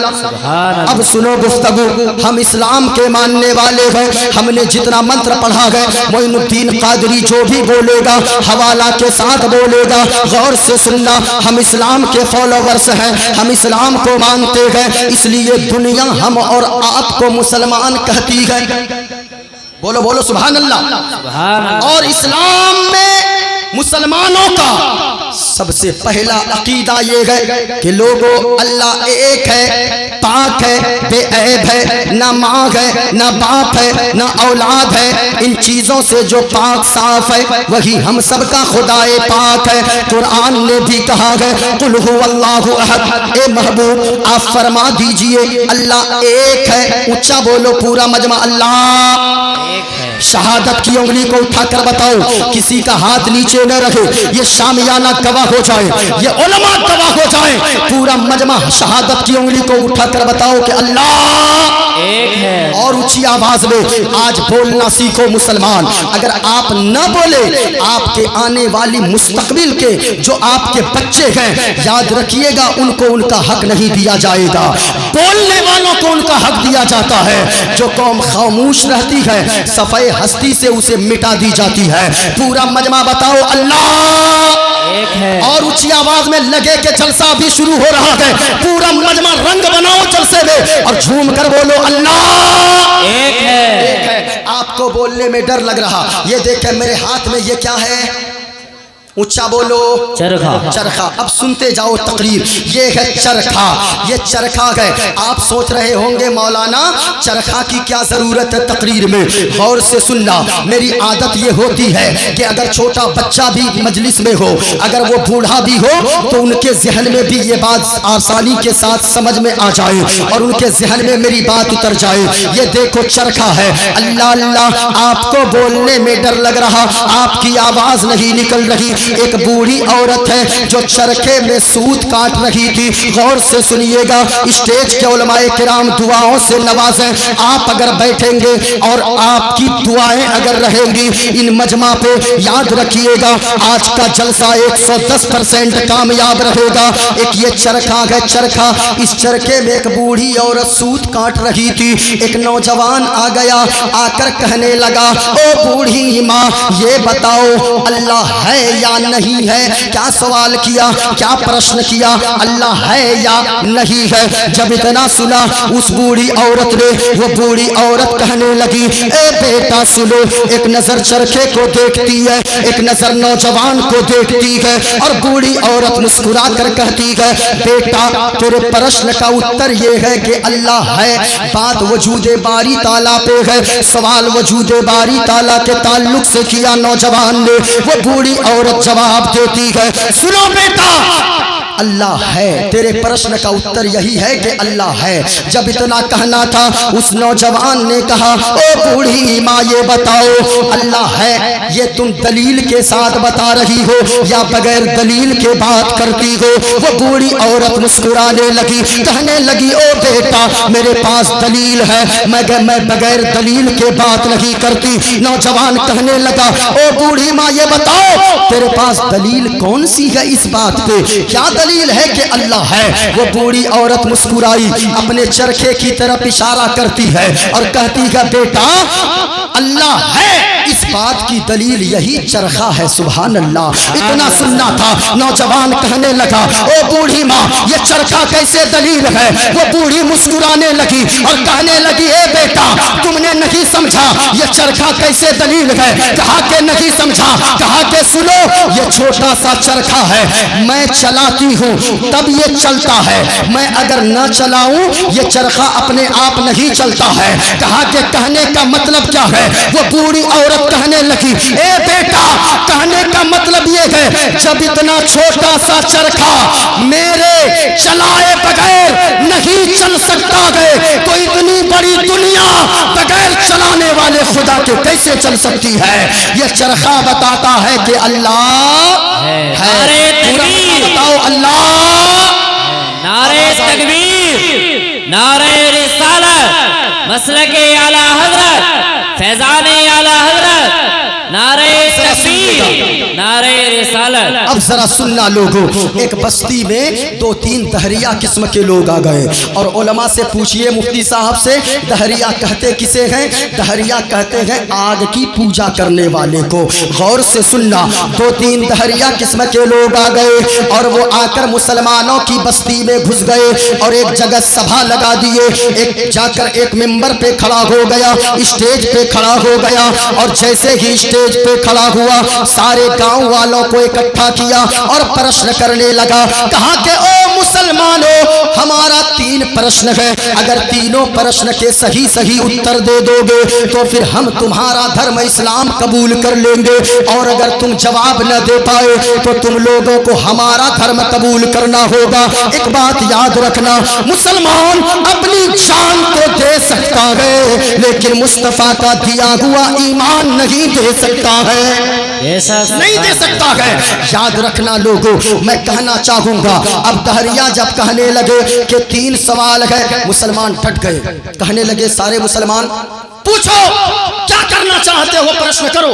اب سنو گفتگو، ہم اسلام کے ماننے والے ہیں، ہم نے جتنا منتر پڑھا ہے معین الدین قادری جو بھی بولے گا حوالہ کے ساتھ بولے گا، غور سے سننا، ہم اسلام کے فالوورز ہیں، ہم اسلام کو مانتے ہیں، اس لیے دنیا ہم اور آپ کو مسلمان کہتی ہے، بولو بولو سبحان اللہ۔ اور اسلام میں مسلمانوں کا سب سے پہلا عقیدہ یہ ہے کہ لوگوں اللہ ایک ہے، پاک ہے، بے عیب ہے، نہ ماں ہے، نہ باپ ہے، نہ اولاد ہے، ان چیزوں سے جو پاک صاف ہے وہی ہم سب کا خدا پاک ہے۔ قرآن نے بھی کہا ہے قل هو اللہ احد، اے محبوب آپ فرما دیجئے اللہ ایک ہے، اونچا بولو پورا مجمع اللہ ایک ہے۔ شہادت کی انگلی کو اٹھا کر بتاؤ، کسی کا ہاتھ نیچے نہ رکھے، یہ شامیانہ گواہ ہو جائے، یہ علماء گواہ ہو جائیں، پورا مجمع شہادت کی انگلی کو اٹھا کر بتاؤ کہ اللہ ایک ہے، اور اونچی آواز میں آج بولنا سیکھو مسلمان۔ اگر آپ نہ بولے آپ کے آنے والی مستقبل کے جو آپ کے بچے ہیں یاد رکھیے گا ان کو ان کا حق نہیں دیا جائے گا، بولنے والوں کو ان کا حق دیا جاتا ہے۔ جو قوم خاموش رہتی ہے صفحہ ہستی سے اسے مٹا دی جاتی ہے۔ پورا مجمع بتاؤ اللہ ایک ہے، اور اونچی آواز میں لگے کہ جلسہ بھی شروع ہو رہا ہے، پورا مجمع رنگ بناؤ جلسے میں اور جھوم کر بولو اللہ ایک ہے۔ آپ کو بولنے میں ڈر لگ رہا، یہ دیکھیں میرے ہاتھ میں یہ کیا ہے، اونچا بولو چرخا، چرخا۔ اب سنتے جاؤ تقریر، یہ ہے چرخا، یہ چرخا ہے۔ آپ سوچ رہے ہوں گے مولانا چرخا کی کیا ضرورت ہے تقریر میں، غور سے سننا۔ میری عادت یہ ہوتی ہے کہ اگر چھوٹا بچہ بھی مجلس میں ہو، اگر وہ بوڑھا بھی ہو تو ان کے ذہن میں بھی یہ بات آسانی کے ساتھ سمجھ میں آ جائے اور ان کے ذہن میں میری بات اتر جائے۔ یہ دیکھو چرخا ہے، اللہ اللہ آپ کو بولنے میں ڈر لگ رہا، آپ کی آواز نہیں نکل رہی۔ ایک بوڑھی عورت ہے جو چرخے میں سوت کاٹ رہی تھی، غور سے سنیے گا، اسٹیج کے علماء کرام دعاؤں سے نوازیں۔ آپ اگر بیٹھیں گے اور آپ کی دعائیں اگر رہیں گی ان مجمع پہ، یاد رکھیے گا آج کا جلسہ 110% کامیاب رہے گا۔ ایک یہ چرخا ہے، چرخا، اس چرخے میں ایک بوڑھی عورت سوت کاٹ رہی تھی، ایک نوجوان آ گیا، آ کر کہنے لگا او بوڑھی ماں یہ بتاؤ اللہ ہے یا نہیں ہے؟ کیا سوال کیا، کیا پرشن کیا، اللہ ہے یا نہیں ہے؟ جب اتنا سنا اس بوڑھی عورت نے، وہ بوڑھی عورت کہنے لگی اے بیٹا سنو، ایک نظر چرخے کو دیکھتی ہے، ایک نظر نوجوان کو دیکھتی ہے، اور بوڑھی عورت مسکرا کر کہتی ہے بیٹا تیرے پرشن کا اتر یہ ہے کہ اللہ ہے، بات وجود باری تعالیٰ پہ ہے، سوال وجود باری تعالیٰ کے تعلق سے کیا نوجوان نے۔ وہ بوڑھی عورت جواب دیتی ہے سنو بیٹا اللہ ہے، تیرے پرشن کا اتر یہی ہے کہ اللہ ہے۔ جب اتنا کہنا تھا اس نوجوان نے کہا او بوڑھی ماں یہ بتاؤ اللہ ہے یہ تم دلیل کے ساتھ بتا رہی ہو یا بغیر دلیل کے بات کرتی ہو؟ وہ بوڑھی عورت مسکرانے لگی، کہنے لگی او بیٹا میرے پاس دلیل ہے، میں بغیر دلیل کے بات نہیں کرتی۔ نوجوان کہنے لگا او بوڑھی ماں یہ بتاؤ تیرے پاس دلیل کون سی ہے اس بات پہ، کیا دلیل ہے کہ اللہ ہے؟ وہ بوڑھی عورت مسکرائی، اپنے چرخے کی طرف اشارہ کرتی ہے اور کہتی ہے بیٹا اللہ ہے، اس بات کی دلیل یہی چرخا ہے۔ سبحان اللہ، اتنا سننا تھا۔ نوجوان کہنے لگا او بوڑھی ماں یہ چرخا کیسے دلیل ہے؟ وہ بوڑھی مسکرانے لگی اور کہنے لگی اے بیٹا تم نے نہیں سمجھا یہ چرخا کیسے دلیل ہے؟ کہا کہ نہیں سمجھا، کہا کہ سنو یہ چھوٹا سا چرخا ہے، میں چلاتی ہوں تب یہ چلتا ہے، میں اگر نہ چلاؤں یہ چرخا اپنے آپ نہیں چلتا ہے۔ کہا کہ کہنے کا مطلب کیا ہے؟ وہ بوڑھی عورت کہنے لگی اے بیٹا، کہنے کا مطلب یہ ہے جب اتنا چھوٹا سا چرخا میرے چلائے بغیر نہیں چل سکتا ہے تو اتنی بڑی دنیا بغیر چلانے والے خدا کے کیسے چل سکتی ہے؟ یہ چرخا بتاتا ہے کہ اللہ ہے۔ پورا بتاؤ اللہ۔ نعرہ تکبیر، نعرہ رسالت، مسلک اعلی حضرت، فیضان اعلی حضرت، نعرہ تکبیر، نعرہ رسالت۔ اب ذرا سننا لوگوں، ایک بستی میں 2-3 دہریہ قسم کے لوگ آ گئے اور علماء سے پوچھئے مفتی صاحب سے دہریہ کہتے کسے ہیں؟ دہریہ کہتے ہیں آگ کی پوجا کرنے والے کو۔ غور سے سننا، 2-3 دہریہ قسم کے لوگ آ گئے اور وہ آ کر مسلمانوں کی بستی میں گھس گئے اور ایک جگہ سبھا لگا دیے، ایک جا کر ایک ممبر پہ کھڑا ہو گیا، اسٹیج پہ کھڑا ہو گیا اور جیسے ہی اسٹیج پہ کھڑا ہوا سارے گاؤں والوں کو اکٹھا کیا اور پرشن کرنے لگا، کہا کہ او مسلمانوں، ہمارا 3 پرشن ہے، اگر تینوں پرشن کے صحیح صحیح اتر دے دو گے تو پھر ہم تمہارا دھرم اسلام قبول کر لیں گے، اور اگر تم جواب نہ دے پائے تو تم لوگوں کو ہمارا دھرم قبول کرنا ہوگا۔ ایک بات یاد رکھنا، مسلمان اپنی جان تو دے سکتا ہے لیکن مصطفیٰ کا دیا ہوا ایمان نہیں دے سکتا ہے، نہیں دے سکتا ہے۔ یاد رکھنا لوگوں، میں کہنا چاہوں گا، اب دہریہ جب کہنے لگے کہ 3 سوال ہے، مسلمان ڈٹ گئے، کہنے لگے سارے مسلمان پوچھو کیا کرنا چاہتے ہو، پرشن کرو۔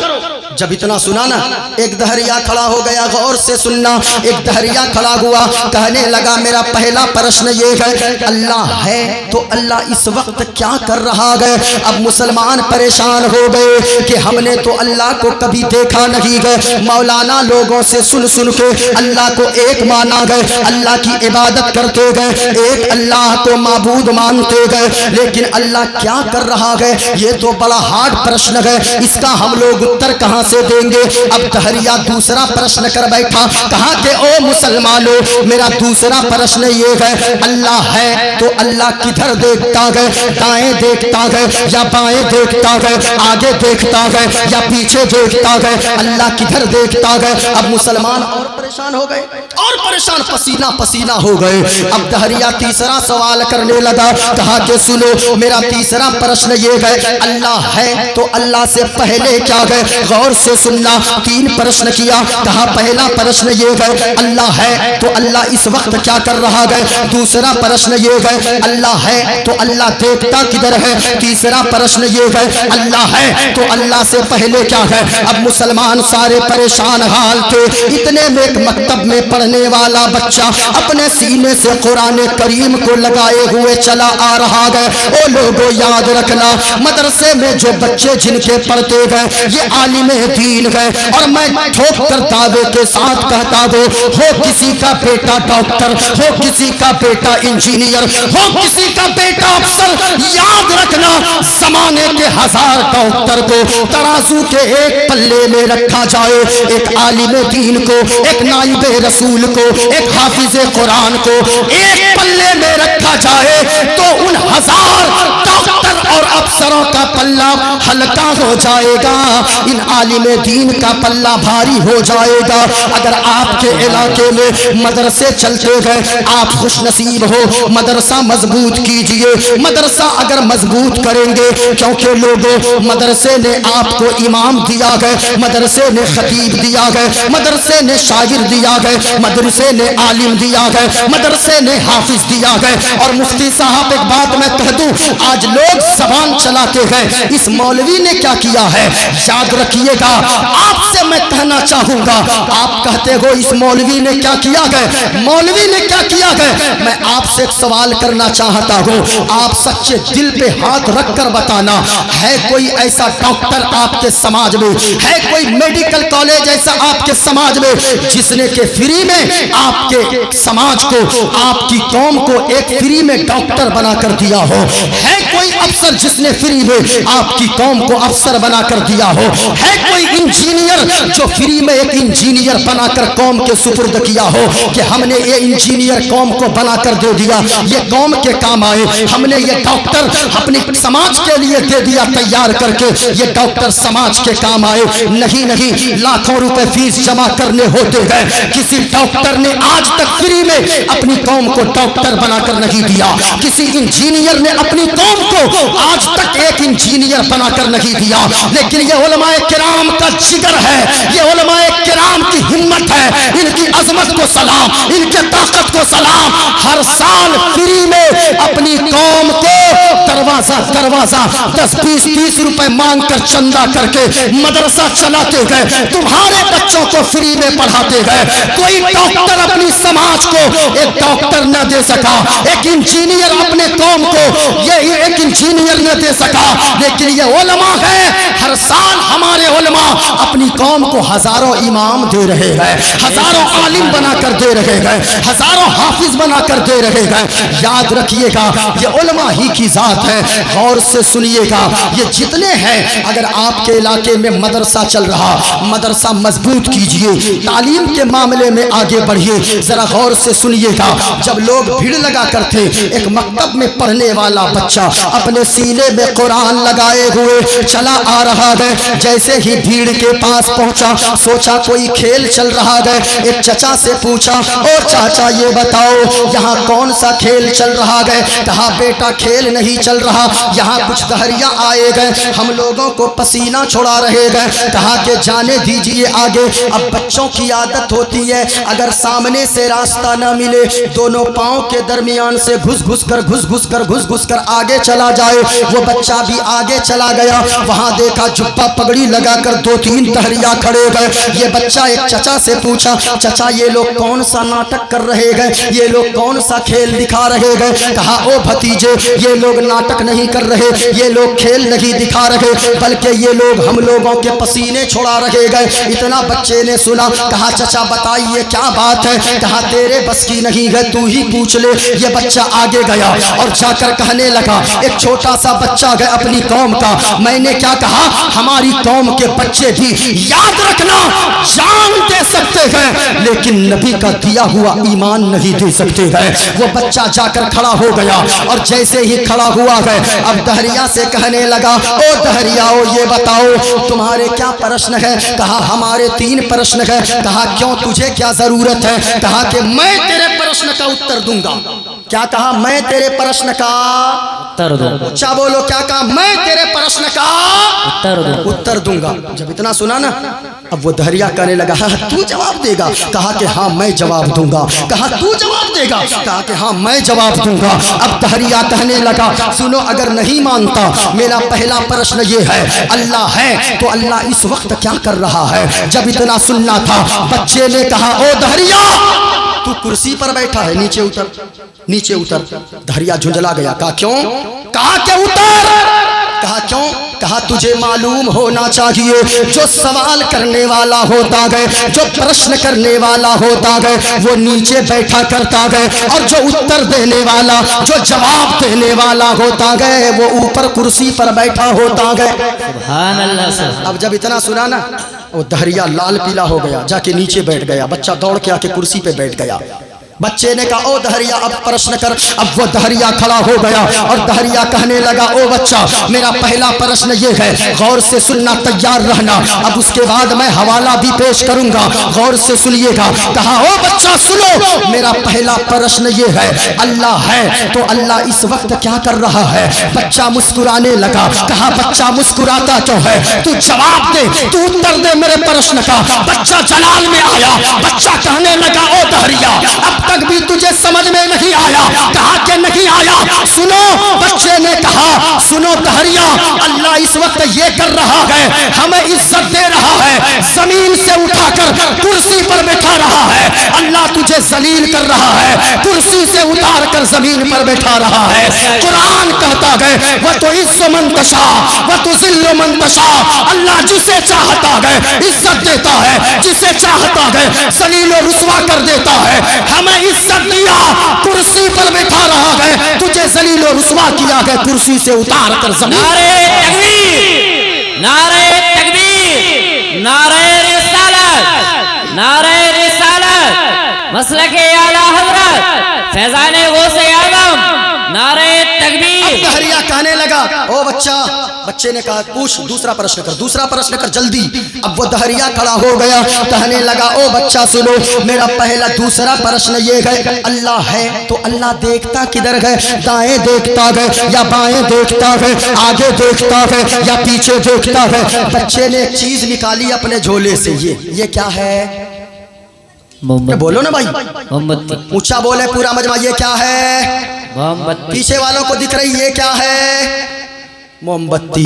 جب اتنا سنا نا، ایک دہریہ کھڑا ہو گیا، غور سے سننا، ایک دہریہ کھڑا ہوا، کہنے لگا میرا پہلا پرشن یہ ہے اللہ ہے تو اللہ اس وقت کیا کر رہا ہے؟ اب مسلمان پریشان ہو گئے کہ ہم نے تو اللہ کو کبھی دیکھا نہیں ہے، مولانا لوگوں سے سن سن کے اللہ کو ایک مانا گئے، اللہ کی عبادت کرتے گئے، ایک اللہ کو معبود مانتے گئے، لیکن اللہ کیا کر رہا ہے یہ تو بڑا ہارڈ پرشن ہے، اس کا ہم لوگ اتر کہاں سے دیں گے؟ اب دہریہ دوسرا پرشن کر بیٹھا، کہا کہ او مسلمانوں، میرا دوسرا پرشن یہ ہے اللہ ہے تو اللہ کدھر دیکھتا ہے؟ دائیں دیکھتا ہے یا بائیں دیکھتا ہے؟ آگے دیکھتا ہے یا پیچھے دیکھتا ہے؟ اللہ کدھر دیکھتا ہے؟ اب مسلمان اور پریشان ہو گئے اور پریشان پسینہ پسینہ ہو گئے۔ اب دہریہ تیسرا سوال کرنے لگا، کہا کہ سنو میرا تیسرا پرشن یہ ہے اللہ ہے تو اللہ سے پہلے کیا ہے؟ غور سے سننا، 3 پرشن کیا، کہا پہلا پرشن یہ ہے اللہ ہے تو اللہ اس وقت کیا کر رہا ہے؟ دوسرا پرشن یہ ہے اللہ ہے تو اللہ دیکھتا کدھر ہے؟ تیسرا پرشن یہ ہے اللہ ہے تو اللہ سے پہلے کیا ہے؟ اب مسلمان سارے پریشان حال تھے، اتنے میں ایک مکتب میں پڑھنے والا بچہ اپنے سینے سے قرآن کریم کو لگائے ہوئے چلا آ رہا ہے۔ او لوگوں یاد رکھنا، مدرسے میں جو بچے جن کے پڑھتے گئے یہ عالم دین ہے، اور میں ٹھوک کر دعوے کے ساتھ کہتا ہوں، ہو کسی کا بیٹا ڈاکٹر، ہو کسی کا بیٹا انجینئر، ہو کسی کا بیٹا افسر، یاد رکھنا زمانے کے 1000 ڈاکٹر کو ترازو کے ایک پلے میں رکھا جائے، ایک عالم دین کو، ایک نائب رسول کو، ایک حافظ قرآن کو ایک پلے میں رکھا جائے تو ان 1000 ڈاکٹر اور افسروں کا پلہ ہلکا ہو جائے گا، ان عالم دین کا پلہ بھاری ہو جائے گا۔ اگر آپ کے علاقے میں مدرسے چلتے گئے، آپ خوش نصیب ہو، مدرسہ مضبوط کیجئے، مدرسہ اگر مضبوط کریں گے، کیونکہ لوگوں مدرسے نے آپ کو امام دیا گئے، مدرسے نے خطیب دیا گئے، مدرسے نے شاگرد دیا گئے، مدرسے نے عالم دیا گئے، مدرسے نے حافظ دیا گئے۔ اور مفتی صاحب ایک بات میں کہہ دوں، آج لوگ زبان چلاتے ہیں، اس مولوی نے کیا کیا ہے؟ یاد رکھیے گا، آپ سے میں کہنا چاہوں گا، آپ کہتے ہو اس مولوی نے کیا کیا گئے، مولوی نے کیا کیا گئے، میں آپ سے ایک سوال کرنا چاہتا ہوں، آپ سچے دل پہ ہاتھ رکھ کر بتانا، ہے کوئی ایسا ڈاکٹر آپ کے سماج میں، ہے کوئی میڈیکل کالج ایسا آپ کے سماج میں جس نے کہ فری میں آپ کے سماج کو، آپ کی قوم کو ایک فری میں ڈاکٹر بنا کر دیا ہو؟ ہے کوئی افسر جس نے فری میں آپ کی قوم کو افسر بنا کر دیا ہو؟ ہے کوئی انجینئر جو فری میں ایک انجینئر بنا کر قوم کے سپرد کیا ہو کہ ہم نے یہ انجینئر قوم کو بنا کر دے دیا، یہ قوم کے کام آئے، ہم نے یہ ڈاکٹر اپنی سماج کے لیے دے دیا تیار کر کے، یہ ڈاکٹر سماج کے کام آئے؟ نہیں نہیں، لاکھوں روپے فیس جمع کرنے ہوتے گئے، کسی ڈاکٹر نے آج تک فری میں اپنی قوم کو ڈاکٹر بنا کر نہیں دیا، کسی انجینئر نے اپنی قوم کو آج تک ایک انجینئر بنا کر نہیں دیا، لیکن یہ علماء کرام کا جگر ہے، یہ علماء کرام کی ہمت ہے، ان کی عظمت کو سلام، ان کے طاقت کو سلام، ہر سال فری میں اپنی قوم کو دروازہ دروازہ 10-20 روپے مانگ کر چندہ کر کے مدرسہ چلاتے گئے، تمہارے بچوں کو فری میں پڑھاتے گئے، کوئی ڈاکٹر اپنی سماج کو ایک ڈاکٹر نہ دے سکا، ایک انجینئر اپنے قوم کو یہ ایک انجینئر نہ دے سکا، لیکن یہ علماء ہے، ہر سال ہمارے علماء اپنی قوم کو ہزاروں امام دے رہے ہیں، ہزاروں عالم بنا کر دے رہے ہیں، ہزاروں حافظ بنا کر دے رہے ہیں۔ یاد رکھیے گا یہ علماء ہی کی ذات ہے، غور سے سنیے گا، یہ جتنے ہیں، اگر آپ کے علاقے میں مدرسہ چل رہا، مدرسہ مضبوط کیجئے، تعلیم کے معاملے میں آگے بڑھیے، ذرا غور سے سنیے گا، جب لوگ بھیڑ لگا کرتے، ایک مکتب میں پڑھنے والا بچہ اپنے سینے میں قرآن لگائے ہوئے چلا آ رہا ہے، جیسے ہی بھیڑ کے پاس پہنچا، سوچا کوئی کھیل چل رہا ہے، ایک چچا سے پوچھا، او چاچا یہ بتاؤ یہاں کون سا کھیل چل رہا ہے؟ کہا بیٹا کھیل نہیں چل رہا، یہاں کچھ دہریاں آئے گئے، ہم لوگوں کو پسینہ چھڑا رہے گئے۔ کہا کہ جانے دیجئے آگے، اب بچوں کی عادت ہوتی ہے اگر سامنے سے راستہ نہ ملے، دونوں پاؤں کے درمیان سے گھس گھس کر آگے چلا جائے۔ وہ بچہ بھی آگے چلا گیا، وہاں دیکھا جبہ پگڑی لگا کر 2-3 دہریاں کھڑے گئے۔ یہ بچہ ایک چچا سے پوچھا، چچا یہ لوگ کون سا ناٹک کر رہے گئے، یہ لوگ کون سا کھیل دکھا رہے گئے؟ کہا او بھتیجے یہ لوگ ناٹک نہیں کر رہے، یہ لوگ کھیل نہیں دکھا رہے، بلکہ یہ لوگ ہم لوگوں کے پسینے چھڑا رہے گئے۔ اتنا بچے نے سنا، کہا چچا بتائیے کیا بات ہے؟ کہا تیرے بس کی نہیں ہے، تو ہی پوچھ لے۔ یہ بچہ آگے گیا اور جا کر کہنے لگا، ایک چھوٹا سا بچہ ہے اپنی قوم کا، میں نے کیا کہا؟ ہماری قوم کے بچے بھی یاد رکھنا جان دے سکتے ہیں لیکن نبی کا دیا ہوا ایمان نہیں دے سکتے ہیں۔ وہ بچہ جا کر کھڑا ہو گیا اور جیسے ہی کھڑا ہوا ہے اب دہریا سے کہنے لگا، او دہریاؤ یہ بتاؤ تمہارے کیا پرشن ہے؟ کہا ہمارے 3 پرشن ہے۔ کہا کیوں تجھے کیا ضرورت ہے؟ کہا کہ میں تیرے پرشن کا اتر دوں گا۔ کیا کہا؟ میں تیرے پرشن کا اتر دوں گا۔ اچھا بولو، کیا کہا؟ میں تیرے پرشن کا اتر دوں گا۔ جب اتنا سنا نا اب وہ دہریا کہنے لگا ہاں تو جواب دے گا؟ کہا کہ ہاں میں جواب دوں گا۔ کہا تو جواب دے گا؟ کہا کہ ہاں میں جواب دوں گا۔ اب دہریا کہنے لگا سنو اگر نہیں مانتا میرا پہلا پرشن یہ ہے، اللہ ہے تو اللہ اس وقت کیا کر رہا ہے؟ جب اتنا سننا تھا بچے نے کہا او دہریا تو کرسی پر بیٹھا ہے، نیچے اتر، نیچے اتر۔ دہریا جھنجلا گیا، کہا کیوں؟ کہا کہ اتر۔ کہا کیوں؟ کہا تجھے معلوم ہونا چاہیے جو سوال کرنے والا ہوتا گئے، جو پرشن کرنے والا ہوتا گئے وہ نیچے بیٹھا کرتا گئے، اور جو اتر دینے والا، جو جواب دینے والا ہوتا گئے وہ اوپر کرسی پر بیٹھا ہوتا گئے۔ سبحان اللہ۔ اب جب اتنا سنا نا وہ دہریا لال پیلا ہو گیا، جا کے نیچے بیٹھ گیا، بچہ دوڑ کے آ کے کرسی پہ بیٹھ گیا۔ بچے نے کہا او دہریا اب پرشن کر۔ اب وہ دہریا کھڑا ہو گیا اور دہریا کہنے لگا او بچہ میرا پہلا پرشن یہ ہے، غور سے سننا تیار رہنا، اب اس کے بعد میں حوالہ بھی پیش کروں گا، غور سے سنیے گا۔ کہا او بچہ سنو میرا پہلا پرشن یہ ہے، اللہ ہے تو اللہ اس وقت کیا کر رہا ہے؟ بچہ مسکرانے لگا۔ کہا بچہ مسکراتا کیوں ہے؟ تو جواب دے، تو اتر دے میرے پرشن کا۔ بچہ جلال میں آیا، بچہ کہنے لگا او دہریا اب تک بھی تجھے سمجھ میں نہیں آیا؟ کہا کہ نہیں آیا۔ سنو بچے نے کہا سنو دہریا اللہ اس وقت یہ کر رہا ہے، ہمیں عزت دے رہا ہے، زمین سے اٹھا کر کرسی پر بٹھا رہا ہے۔ اللہ تجھے ذلیل کر رہا ہے, کرسی سے اتار کر زمین پر بیٹھا رہا ہے. قرآن کہتا ہے وَتُعِزُّ مَن تَشَاءُ وَتُذِلُّ مَن تَشَاءُ, اللہ جسے چاہتا ہے عزت دیتا ہے, جسے چاہتا ہے ذلیل و رسوا کر دیتا ہے. ہمیں عزت دیا, کرسی پر بیٹھا رہا ہے, تجھے ذلیل و رسوا کیا ہے کرسی سے اتار کر زمین. نعرہ تکبیر, نعرہ رسالت, نعرہ رسالت, مسلک اعلیٰ حضرت فیضان غوث اعظم, نعرہ تکبیر. دہریہ کہنے لگا او بچہ, بچے نے کہا پوچھ, دوسرا پرشن کر, دوسرا پرشن کر جلدی. اب وہ دہریہ کھڑا ہو گیا, کہنے لگا او بچہ سنو, میرا پہلا دوسرا پرشن یہ ہے, اللہ ہے تو اللہ دیکھتا کدھر ہے؟ دائیں دیکھتا ہے یا بائیں دیکھتا ہے, آگے دیکھتا ہے یا پیچھے دیکھتا ہے؟ بچے نے ایک چیز نکالی اپنے جھولے سے, یہ کیا ہے؟ بولو نا بھائی, موم بتی, اونچا بولے پورا مجمع, یہ کیا ہے؟ موم بتی. پیچھے والوں کو دکھ رہی, یہ کیا ہے؟ موم بتی.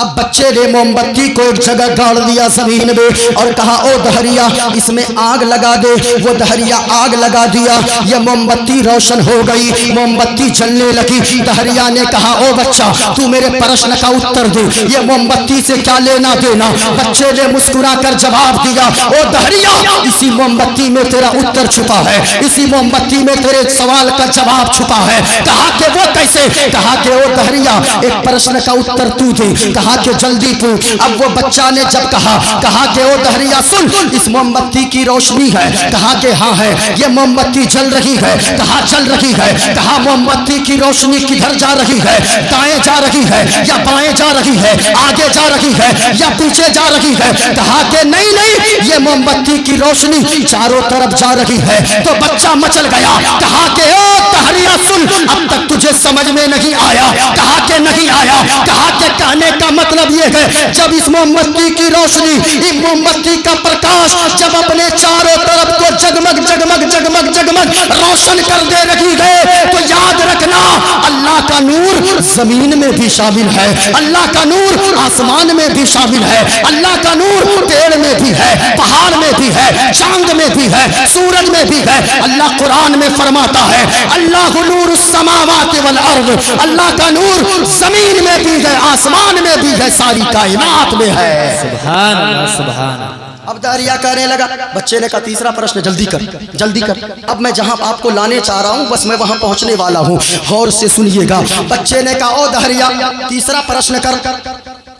اب بچے نے موم بتی کو ایک جگہ گاڑ دیا زمین میں اور کہا او دہریہ اس میں آگ لگا دے. وہ دہریہ آگ لگا دیا, یہ موم بتی روشن ہو گئی, موم بتی جلنے لگی. دہریہ نے کہا او بچہ تو میرے پرشن کا اتر دے, یہ موم بتی سے کیا لینا دینا؟ بچے نے مسکرا کر جواب دیا او دہریہ اسی موم بتی میں تیرا اتر چھپا ہے, اسی موم بتی میں تیرے سوال کا جواب چھپا ہے. کہا کہ وہ کیسے؟ کہا کہ او دہریہ ایک پرشن کا اتر تو دے. کہا کہ جلدی پوچھ. اب وہ بچہ نے جب کہا کہ او دہریہ سن, اس موم بتی کی روشنی ہے. کہا کہ ہاں ہے, یہ موم بتی جل رہی ہے. کہا چل رہی ہے. کہا موم بتی کی روشنی کدھر جا رہی ہے؟ دائیں جا رہی ہے یا بائیں جا رہی ہے؟ آگے جا رہی ہے یا پیچھے جا رہی ہے؟ کہا کہ نہیں نہیں, یہ موم بتی کی روشنی چاروں طرف جا رہی ہے. تو بچہ مچل گیا. کہا کہ او دہریہ سن, اب تک تجھے سمجھ میں نہیں آیا. کہا کہ نہیں آیا. کہا کہ کہنے کا مطلب یہ ہے جب اس موم بتی کی روشنی, اس موم بتی کا پرکاش جب اپنے چاروں طرف کو جگمگ جگمگ جگمگ جگمگ روشن کر دے رہی ہے, تو یاد رکھنا اللہ کا نور زمین میں بھی شامل ہے, اللہ کا نور آسمان میں بھی شامل ہے, اللہ کا نور پیڑ میں بھی ہے, پہاڑ میں بھی ہے, چاند میں بھی ہے, سورج میں بھی ہے. اللہ قرآن میں فرماتا ہے اللہ نور السماوات والارض, اللہ کا نور زمین میں بھی ہے, آسمان میں بھی ہے, ساری کائنات میں ہے. سبحان اللہ, سبحان اللہ. اب دہریہ کہنے لگا, بچے نے کہا تیسرا پرشن جلدی کر, جلدی کر. اب میں جہاں آپ کو لانے چاہ رہا ہوں بس میں وہاں پہنچنے والا ہوں, غور سے سنیے گا. بچے نے کہا او دہریہ تیسرا پرشن کر,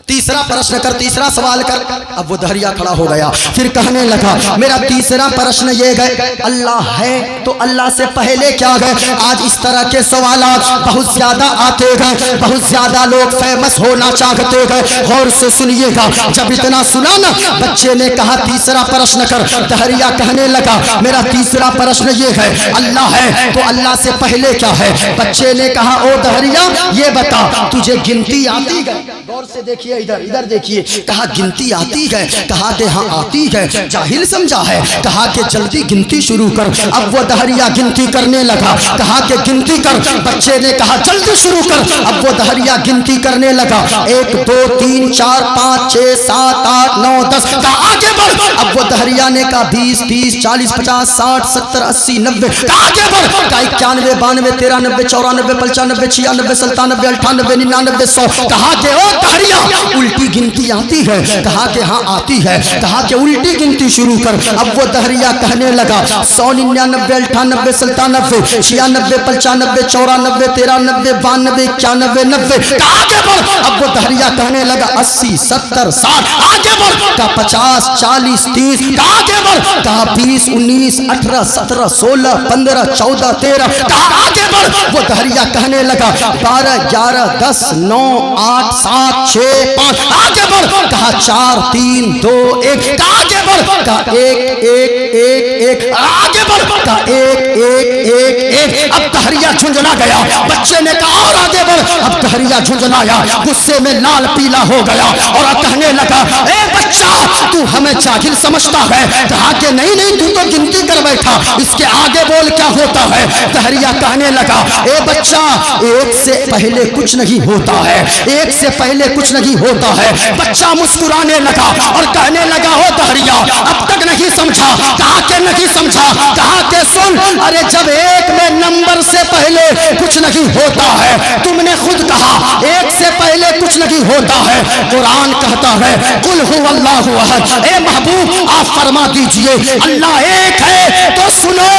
تیسرا پرشن کر, تیسرا سوال کر. اب وہ دہریہ کھڑا ہو گیا, پھر کہنے لگا میرا تیسرا پرشن یہ ہے, اللہ ہے تو اللہ سے پہلے کیا ہے؟ آج اس طرح کے سوالات بہت زیادہ آتے گئے, بہت زیادہ لوگ فیمس ہونا چاہتے گئے. غور سے سنیے گا. جب اتنا سنا نا, بچے نے کہا تیسرا پرشن کر. دہریہ کہنے لگا میرا تیسرا پرشن یہ ہے, اللہ ہے تو اللہ سے پہلے کیا ہے؟ بچے نے کہا او دہریہ یہ بتا تجھے گنتی آتی ہے؟ غور سے دیکھیے, ادھر دیکھیے. کہا گنتی آتی ہے؟ کہا کہ ہاں آتی ہے. جاہل سمجھا ہے. کہا کہ جلدی گنتی شروع کر. اب وہ دہریہ گنتی کرنے لگا. کہا کہ گنتی کر. بچے نے کہا جلدی شروع کر. اب وہ دہریہ گنتی کرنے لگا, 1 2 3 4 5 6 7 8 9 10. کہا آگے بڑھ. اب وہ دہریہ نے کہا 20 30 40 50 60 70 80 90. کہا آگے بڑھ. کہا 91 92 93 94 95 96 97 98 99 100. کہا کہ او دہریہ الٹی گنتی آتی ہے؟ کہا کہ ہاں آتی ہے. کہا کہ الٹی گنتی شروع کر. اب وہ دہریہ کہنے لگا 100 99 98 97 96 95 94 93 92 91 کہا آگے بڑھ. اب وہ دہریہ کہنے لگا 80 70 60. آگے بڑھ. کہا 50 40 30. کہا آگے بڑھ. کہا 20 19 18 17 16 15 14 13. کہا آگے بڑھ. وہ دہریہ کہنے لگا 12 11 10 9 8 7 6 5. آگے بڑھ. کہا 4 3 2 1. کہا آگے بڑھ. کہا 1 1 1 1. آگے بڑھ. کہا 1 1 1 1. اب دہریہ جھنجھلا گیا. بچے نے کہا اور آگے بڑھ. اب دہریہ جھنجھلایا, غصے میں لال پیلا ہو گیا اور کہنے لگا اے بچہ تو ہمیں جاہل سمجھتا ہے؟ کہا کہ نہیں نہیں, تو تو گنتی کر بیٹھا, اس کے آگے بول کیا ہوتا ہے؟ دہریہ کہنے لگا اے بچہ ایک سے پہلے کچھ نہیں ہوتا ہے, ایک سے پہلے کچھ نہیں ہوتا ہے۔ بچہ مسکرانے لگا اور کہنے لگا ہو دہریا اب تک نہیں سمجھا، کہا کہ نہیں سمجھا، کہا کہ سن، ارے جب ایک میں نمبر سے پہلے کچھ نہیں ہوتا ہے، تم نے خود کہا ایک سے پہلے کچھ نہیں ہوتا ہے، قرآن کہتا ہے قل هو اللہ احد، اے محبوب آپ فرما دیجئے اللہ ایک ہے، تو سنو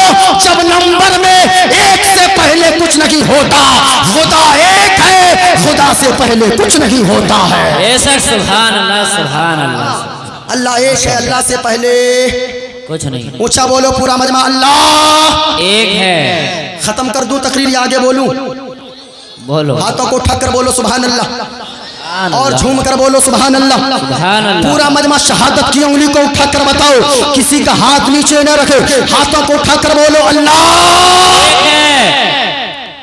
جب نمبر میں ایک سے پہلے کچھ نہیں ہوتا، خدا ایک ہے، خدا سے پہلے کچھ نہیں ہوتا ہے۔ بے شک سبحان اللہ سبحان اللہ، اللہ ایک ہے، اللہ سے پہلے کچھ نہیں، اونچا بولو پورا مجمع اللہ ایک ہے۔ ختم کر دوں تقریر یا آگے بولوں؟ بولو ہاتھوں کو اٹھا کر بولو سبحان اللہ، سبحان اور اللہ، جھوم کر بولو سبحان اللہ۔ سبحان اللہ، پورا مجمع شہادت کی انگلی کو اٹھا کر بتاؤ، کسی کا ہاتھ نیچے نہ رکھے، ہاتھوں کو اٹھا کر بولو اللہ، ایک ہے،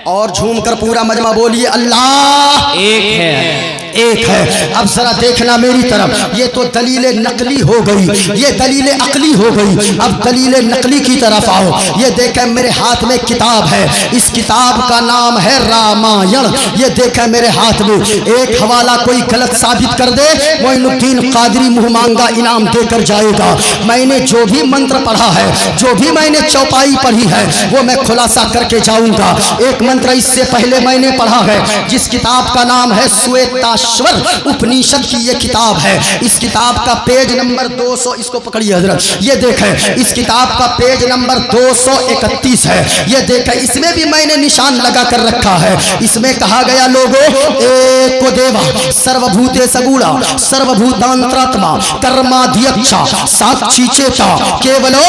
اور جھوم کر پورا مجمع بولیے اللہ ایک ہے۔ ایک ہے۔ اب ذرا دیکھنا میری طرف، یہ تو دلیل نقلی ہو گئی، یہ دلیل عقلی ہو گئی، اب دلیل نقلی کی طرف آؤ۔ یہ دیکھیں میرے ہاتھ میں کتاب ہے، اس کتاب کا نام ہے رامائن، یہ دیکھیں میرے ہاتھ میں، ایک حوالہ کوئی غلط ثابت کر دے معین الدین قادری منہ مانگا انعام دے کر جائے گا۔ میں نے جو بھی منتر پڑھا ہے، جو بھی میں نے چوپائی پڑھی ہے، وہ میں خلاصہ کر کے جاؤں گا۔ ایک منتر اس سے پہلے میں نے پڑھا ہے، جس کتاب کا نام ہے سویتا اپنیشد کی یہ کتاب ہے، اس کتاب کا پیج نمبر 200، اس کو پکڑیے حضرت، یہ دیکھیں اس کتاب کا پیج نمبر 231 ہے، یہ دیکھیں اس میں بھی میں نے نشان لگا کر رکھا ہے۔ اس میں کہا گیا لوگوں ایک کو دیوا سروبھوتے سگوڑا سروبھوتانتراتما کرمادھیچھا ساکشی چیتا کیولو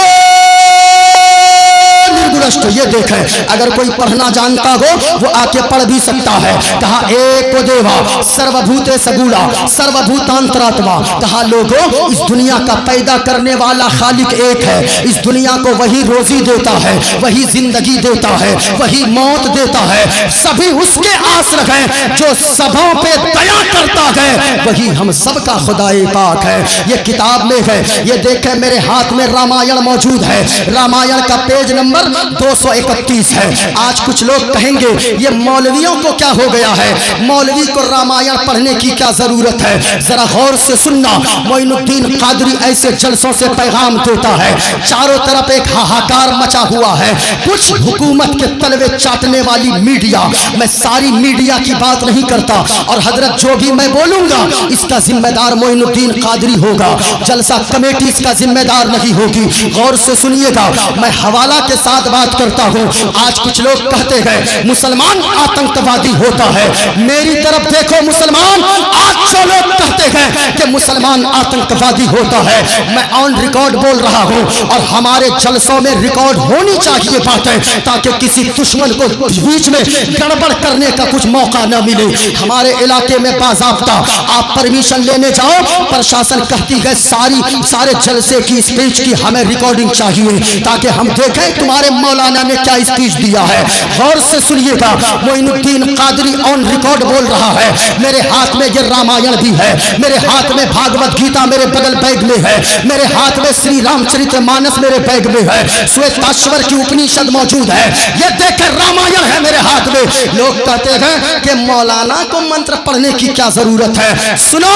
نرگلشٹ، یہ دیکھیں اگر کوئی پڑھنا جانتا ہو وہ آ کے پڑھ بھی سکتا ہے۔ کہا ایک کو دیوا سروبھوتے سگوڑا سروبھوتانتراتما، کہا لوگوں اس دنیا کا پیدا کرنے والا خالق ایک ہے، اس دنیا کو وہی روزی دیتا ہے، وہی زندگی دیتا ہے، وہی موت دیتا ہے، سبھی اس کے آس رکھیں، جو سبوں پہ دیا کرتا ہے وہی ہم سب کا خدائے پاک ہے۔ یہ کتاب میں ہے، یہ دیکھیں میرے ہاتھ میں رامائن موجود ہے، رامائن کا پیج نمبر 231 ہے۔ آج کچھ لوگ کہیں گے یہ مولویوں کو کیا ہو گیا ہے، مولوی کو رامائن پڑھنے کی کیا ضرورت ہے؟ ذرا غور سے سننا، معین الدین قادری ایسے جلسوں سے پیغام دیتا ہے، چاروں طرف ایک ہاہاکار مچا ہوا ہے، کچھ حکومت کے تلوے چاٹنے والی میڈیا، میں ساری میڈیا کی بات نہیں کرتا، اور حضرت جو بھی میں بولوں گا اس کا ذمہ دار معین الدین قادری ہوگا، جلسہ کمیٹی اس کا ذمہ دار نہیں ہوگی۔ غور سے سنیے گا، میں حوالہ کے ساتھ بات کرتا ہوں۔ آج کچھ لوگ کہتے ہیں مسلمان آتنکوادی ہوتا ہے، میری طرف دیکھو مسلمان، آج جو لوگ کہتے ہیں کہ مسلمان آتنکوادی ہوتا ہے، میں آن ریکارڈ بول رہا ہوں، اور ہمارے جلسوں میں ریکارڈ ہونی چاہیے باتیں، تاکہ کسی دشمن کو بیچ میں گڑبڑ کرنے کا کچھ موقع نہ ملے۔ ہمارے علاقے میں باضابطہ آپ پرمیشن لینے جاؤ، پرشاسن کہتی ہے سارے جلسے کی اسپیچ کی ہمیں ریکارڈنگ چاہیے، تاکہ ہم دیکھیں تمہارے مولانا نے کیا اسپیچ دیا ہے۔ غور سے سنیے گا، معین الدین قادری آن ریکارڈ بول رہا ہے، میرے ہاتھ میں یہ رامائن بھی ہے، میرے ہاتھ میں بھاگوت گیتا میرے بغل بیگ میں ہے، میرے ہاتھ میں شری رام چرت مانس میرے بیگ میں ہے، شویتاشور کی اپنیشد موجود ہے، یہ دیکھیں رامائن ہے میرے ہاتھ میں۔ لوگ کہتے ہیں کہ مولانا کو منتر پڑھنے کی کیا ضرورت ہے؟ سنو،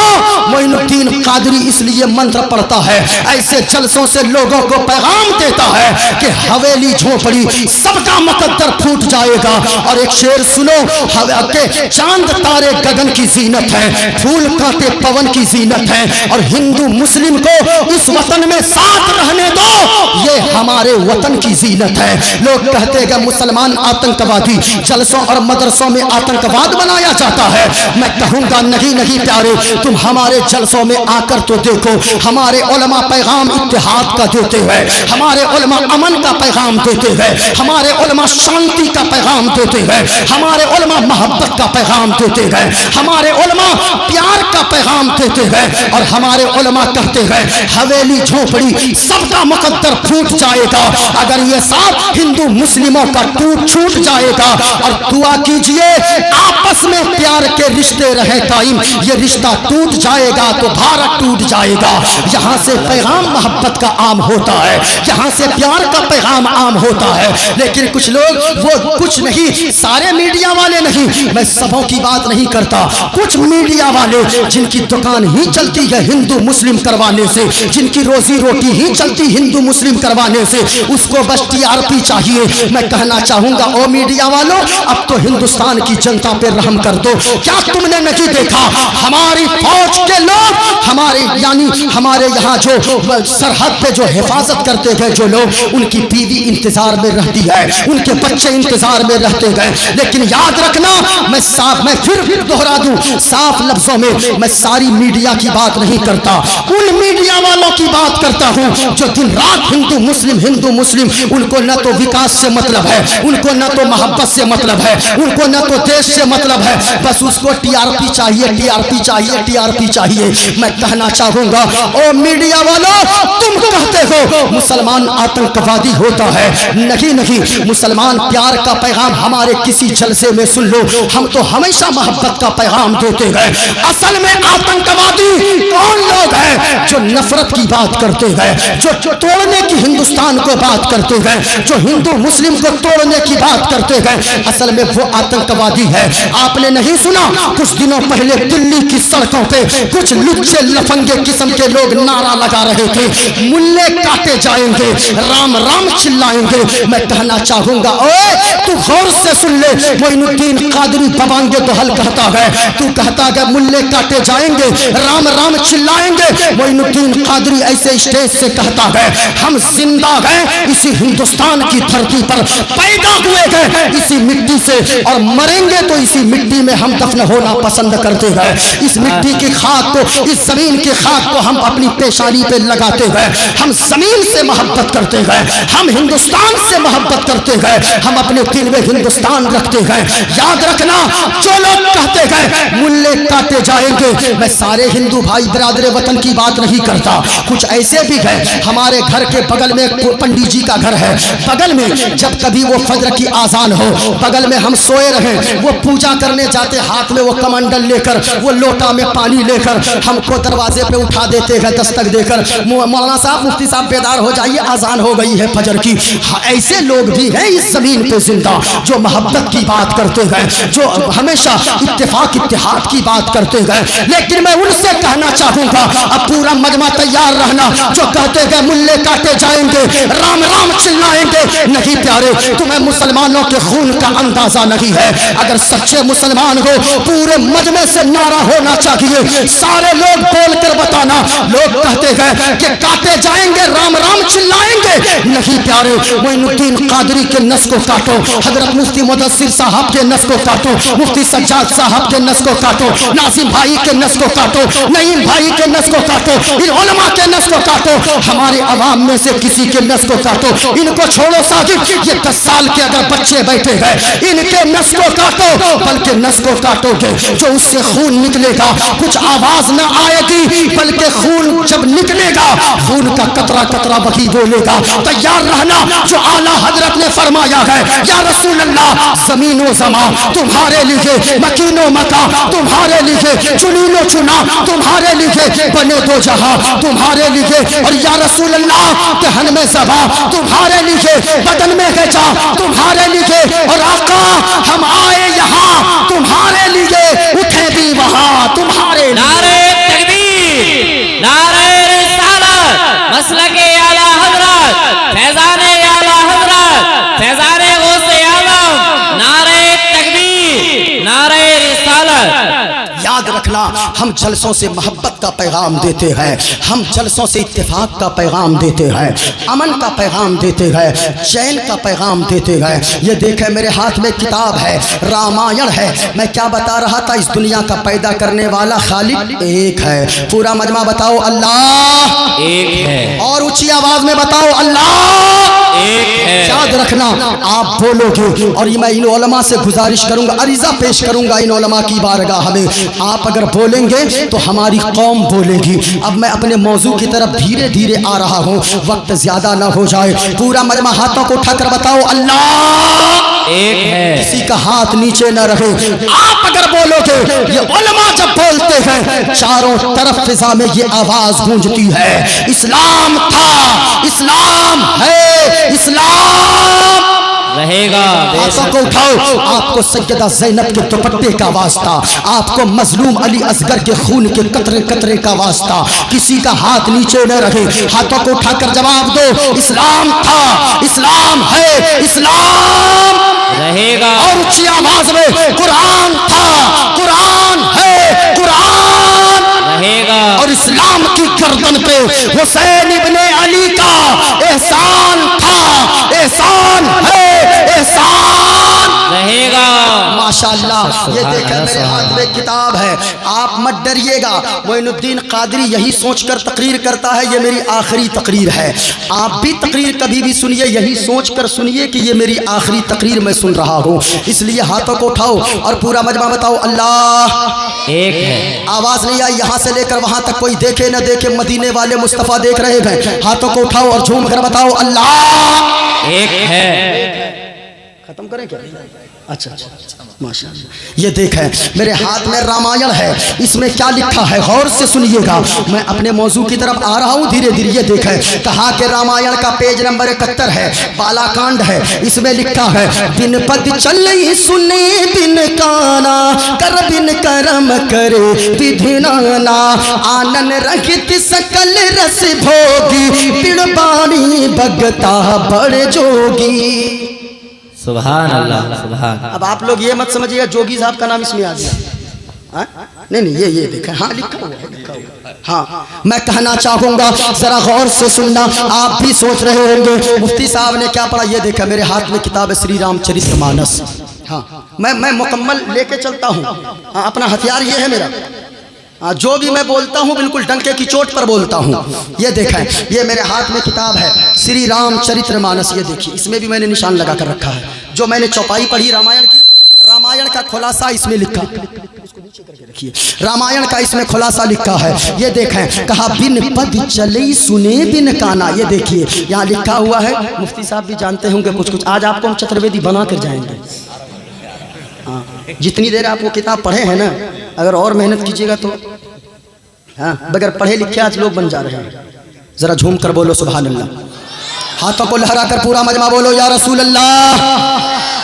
معین الدین قادری اس لیے منتر پڑھتا ہے، ایسے جلسوں سے لوگوں کو پیغام دیتا ہے کہ حویلی جھونپڑی سب کا مقدر پھوٹ جائے گا۔ اور ایک شعر سنو کہ چاند تارے گگن کی زینت ہے، پھول کانٹے پون کی زینت ہے، اور ہندو مسلم کو اس وطن میں ساتھ رہنے دو، یہ ہمارے وطن کی زینت ہے۔ لوگ کہتے ہیں کہ مسلمان آتنکوادی، جلسوں اور مدرسوں میں آتنکواد بنایا جاتا ہے، میں کہوں گا نہیں پیارے، تم ہمارے جلسوں میں آ کر تو دیکھو، ہمارے علماء پیغام اتحاد کا دیتے ہیں، ہمارے علماء امن کا پیغام دیتے ہیں، ہمارے علماء شانتی کا پیغام دیتے ہیں، ہمارے علماء محبت کا پیغام دیتے ہیں، ہمارے علماء پیار کا پیغام دیتے ہیں، اور ہمارے علماء کہتے ہیں حویلی جھونپڑی سب کا مقدر پھوٹ جائے گا اگر یہ ساتھ ہندو مسلموں کا ٹوٹ چھوٹ جائے گا۔ اور دعا کیجئے آپس میں پیار کے رشتے رہے قائم، یہ رشتہ ٹوٹ جائے گا تو بھارت عمارت ٹوٹ جائے گا. یہاں سے پیغام محبت کا عام ہوتا ہے, یہاں سے پیار کا پیغام عام ہوتا ہے. لیکن کچھ لوگ وہ کچھ نہیں, سارے میڈیا والے نہیں, میں سبوں کی بات نہیں کرتا, کچھ میڈیا والے جن کی دکان ہی چلتی ہے ہندو مسلم کروانے سے, جن کی روزی روٹی ہی چلتی ہندو مسلم کروانے سے, اس کو بس ٹی آر پی چاہیے. میں کہنا چاہوں گا او میڈیا والوں, اب تو ہندوستان کی جنتا پہ رحم کر دو. کیا تم نے نہیں دیکھا ہماری فوج کے لوگ, ہمارے یہاں جو سرحد پہ جو حفاظت کرتے گئے جو لوگ, ان کی بیوی انتظار میں رہتی ہے, ان کے بچے انتظار میں رہتے گئے. لیکن یاد رکھنا, میں پھر دہرا دوں صاف لفظوں میں ساری میڈیا کی بات نہیں کرتا, ان میڈیا والوں کی بات کرتا ہوں جو دن رات ہندو مسلم, ان کو نہ تو وکاس سے مطلب ہے, ان کو نہ تو محبت سے مطلب ہے, ان کو نہ تو دیش سے مطلب ہے, بس اس کو ٹی آر پی چاہیے, ٹی آر پی چاہیے, ٹی آر پی چاہیے. میں کہنا چاہوں گا او میڈیا والوں, تم کہتے ہو مسلمان آتنکوادی ہوتا ہے, نہیں, مسلمان پیار کا پیغام ہمارے کسی جلسے میں سن لو, ہم تو ہمیشہ محبت کا پیغام دیتے گئے. اصل میں آتنکوادی کون لوگ ہیں جو نفرت کی بات کرتے گئے, جو توڑنے کی ہندوستان کو بات کرتے گئے, جو ہندو مسلم کو توڑنے کی بات کرتے گئے, اصل میں وہ آتنکوادی ہے. آپ نے نہیں سنا کچھ دنوں پہلے دلی کی سڑکوں پہ کچھ لچے لفنگے قسم کے لوگ نعرہ لگا رہے تھے, ملے کاٹے جائیں گے, رام رام چلائیں گے. میں کہنا چاہوں گا اوے تو غور سے سن لے, معین الدین قادری ببانگے تو حل کہتا ہے, تو کہتا ہے ملے کاٹے جائیں گے, رام رام چلائیں گے. معین الدین قادری ایسے اسٹیج سے کہتا ہے ہم زندہ گئے اسی ہندوستان کی دھرتی پر, پیدا ہوئے گئے اسی مٹی سے, اور مریں گے تو اسی مٹی میں ہم دفن ہونا پسند کرتے ہیں. اس مٹی کی خاک کو, اس زمین کی خاک کو ہم اپنی پیشانی پہ لگاتے گئے, ہم زمین سے محبت کرتے گئے, ہم ہندوستان سے محبت کرتے گئے, ہم اپنے دل میں ہندوستان رکھتے گئے. یاد رکھنا جو لوگ کہتے گئے ملے کاٹے جائیں گے, میں سارے ہندو بھائی برادر وطن کی بات نہیں کرتا, کچھ ایسے بھی گئے. ہمارے گھر کے بغل میں پنڈی جی کا گھر ہے, بغل میں جب کبھی وہ فجر کی آزان ہو, بغل میں ہم سوئے رہیں, وہ پوجا کرنے جاتے, ہاتھ میں وہ کمنڈل لے کر, وہ لوٹا میں پانی لے کر ہم کو دروازے پہ اٹھا دیتے ہیں دستک دے کر, مولانا صاحب مفتی صاحب بیدار ہو جائیے آزان ہو گئی ہے فجر کی. ایسے لوگ بھی ہیں اس زمین پہ زندہ جو محبت کی بات کرتے گئے, جو ہمیشہ اتفاق اتحاد کی بات کرتے گئے. لیکن میں ان سے کہنا چاہوں گا اب پورا مجمع تیار رہنا, جو کہتے گئے ملے کاٹے جائیں گے, رام رام چلائیں گے. نہیں پیارے, تمہیں مسلمانوں کے خون کا اندازہ نہیں ہے. اگر سچے مسلمان ہو پورے مجمع سے نعرہ ہونا چاہیے, سارے لوگ بول کر بتانا. لوگ کہتے ہیں کہ کاٹے جائیں گے, رام رام چلائیں گے. نہیں پیارے, معین الدین قادری کے نس کو کاٹو, حضرت مفتی مدثر صاحب کے نس کو کاٹو, مفتی سجاد صاحب کے نس کو کاٹو, ناظم بھائی کے نس کو کاٹو, نعیم بھائی کے نس کو کاٹو, ان علماء کے نس کو کاٹو, ہمارے عوام میں سے کسی کے نس کو کاٹو. ان کو چھوڑو ساجد, یہ 10 سال کے اگر بچے بیٹھے ہیں ان کے نس کو کاٹو, بلکہ نس کو کاٹو گے جو اس سے خون نکلے گا کچھ آواز نہ آئے گی, بلکہ خون جب نکلے گا خون کا قطرہ قطرہ وہی بولے گا. تیار رہنا, جو اعلیٰ حضرت نے فرمایا ہے یا رسول اللہ زمین و زمان تمہارے لیے, مکین و مکان تمہارے لیے, چنین و چنا تمہارے لیے, بنے دو جہاں تمہارے لیے, اور یا رسول اللہ دہن میں زبان تمہارے لیے, بدن میں ہے جان تمہارے لیے, اور آقا ہم آئے یہاں تمہارے لیے, اٹھے بھی وہاں تمہارے لیے. نعرہ تکبیر, نعرہ رسالت, مسلک اعلیٰ حضرت, فیضان اعلیٰ حضرت, فیضان غوث اعظم, نعرہ تکبیر, نعرہ رسالت. یاد رکھنا, ہم جلسوں سے محبت کا پیغام دیتے ہیں, ہم جلسوں سے اتفاق کا پیغام دیتے ہیں, امن کا پیغام دیتے ہیں, چین کا پیغام دیتے ہیں. یہ دیکھیں میرے ہاتھ میں کتاب ہے, رامائن ہے. میں کیا بتا رہا تھا, اس دنیا کا پیدا کرنے والا خالق ایک ہے. پورا مجمع بتاؤ اللہ ایک ہے, اور اونچی آواز میں بتاؤ اللہ ایک ہے. یاد رکھنا آپ بولو گے, اور میں ان علماء سے گزارش کروں گا, عریضہ پیش کروں گا ان علماء کی بارگاہ میں, آپ اگر بولیں گے تو ہماری قوم بولے گی. اب میں اپنے موضوع کی طرف دھیرے دھیرے آ رہا ہوں, وقت زیادہ نہ ہو جائے. پورا مجمع ہاتھوں کو اٹھا کر بتاؤ اللہ ایک ہے کسی کا ہاتھ نیچے نہ رہے. آپ اگر بولو گے, یہ علماء جب بولتے ہیں چاروں طرف فضا میں یہ آواز گونجتی ہے, اسلام تھا, اسلام ہے, اسلام رہے گا. ہاتھوں کو اٹھاؤ. آپ کو سیدہ زینب کے دوپٹے کا واسطہ, آپ کو مظلوم علی اصغر کے خون کے قطرے قطرے کا واسطہ. کسی کا ہاتھ نیچے نہ رہے, ہاتھوں کو اٹھا کر جواب دو, اسلام تھا, اسلام ہے, اسلام رہے گا. اور اونچی آواز میں قرآن تھا, قرآن ہے, قرآن رہے گا. اور اسلام کی گردن پہ حسین ابن علی کا احسان تھا, احسان ہے, احسان رہے گا. ماشاءاللہ. یہ دیکھیں میرے ہاتھ میں کتاب ہے, آپ مت ڈریے گا. معین الدین قادری یہی سوچ کر تقریر کرتا ہے یہ میری آخری تقریر ہے. آپ بھی تقریر کبھی بھی سنیے یہی سوچ کر سنیے کہ یہ میری آخری تقریر میں سن رہا ہوں. اس لیے ہاتھوں کو اٹھاؤ اور پورا مجمع بتاؤ اللہ ایک ہے. آواز نہیں آئی, یہاں سے لے کر وہاں تک کوئی دیکھے نہ دیکھے, مدینے والے مصطفیٰ دیکھ رہے ہیں. ہاتھوں کو اٹھاؤ اور جھوم کر بتاؤ اللہ ایک ہے. ختم کریں کیا؟ اچھا ماشاءاللہ. یہ دیکھیں میرے ہاتھ میں رامائن ہے, اس میں کیا لکھا ہے غور سے سنیے گا. میں اپنے موضوع کی طرف آ رہا ہوں دھیرے دھیرے. یہ دیکھیں کہا کہ رامائن کا پیج نمبر 71 ہے, بالا کانڈ ہے. اس میں لکھا ہے بن پد چلی سنے بن کانا کر بن کرم کرے بدھنانا آنن رہت سکل رس بھوگی پڑ بانی بگتا بڑ جوگی. سبحان اللہ, سبحان. اب آپ لوگ یہ مت سمجھیے گا جوگی صاحب کا نام اس میں آ گیا. نہیں یہ دیکھیں, ہاں لکھا ہوا ہے, لکھا ہوا ہے. ہاں میں کہنا چاہوں گا ذرا غور سے سننا, آپ بھی سوچ رہے ہوں گے مفتی صاحب نے کیا پڑھا. یہ دیکھا میرے ہاتھ میں کتاب ہے سری رام چرت مانس. ہاں میں مکمل لے کے چلتا ہوں. ہاں اپنا ہتھیار یہ ہے میرا, جو بھی میں بولتا ہوں بالکل ڈنکے کی چوٹ پر بولتا ہوں. یہ دیکھیں یہ میرے ہاتھ میں کتاب ہے سری رام چرتر مانس. یہ دیکھیے اس میں بھی میں نے نشان لگا کر رکھا ہے. جو میں نے چوپائی پڑھی رامائن کی, رامائن کا خلاصہ اس میں لکھا, رامائن کا اس میں خلاصہ لکھا ہے. یہ دیکھیں کہا بن پد چلی سنے بن کانا. یہ دیکھیے یہاں لکھا ہوا ہے, مفتی صاحب بھی جانتے ہوں گے کچھ. آج آپ کو ہم چترویدی بنا کر جائیں گے. جتنی دیر آپ وہ کتاب پڑھے ہیں نا, اگر اور محنت کیجیے گا تو ہاں بغیر پڑھے لکھے آج لوگ بن جا رہے ہیں. ذرا جھوم کر بولو سبحان اللہ. ہاتھوں کو لہرا کر پورا مجمع بولو یا رسول اللہ.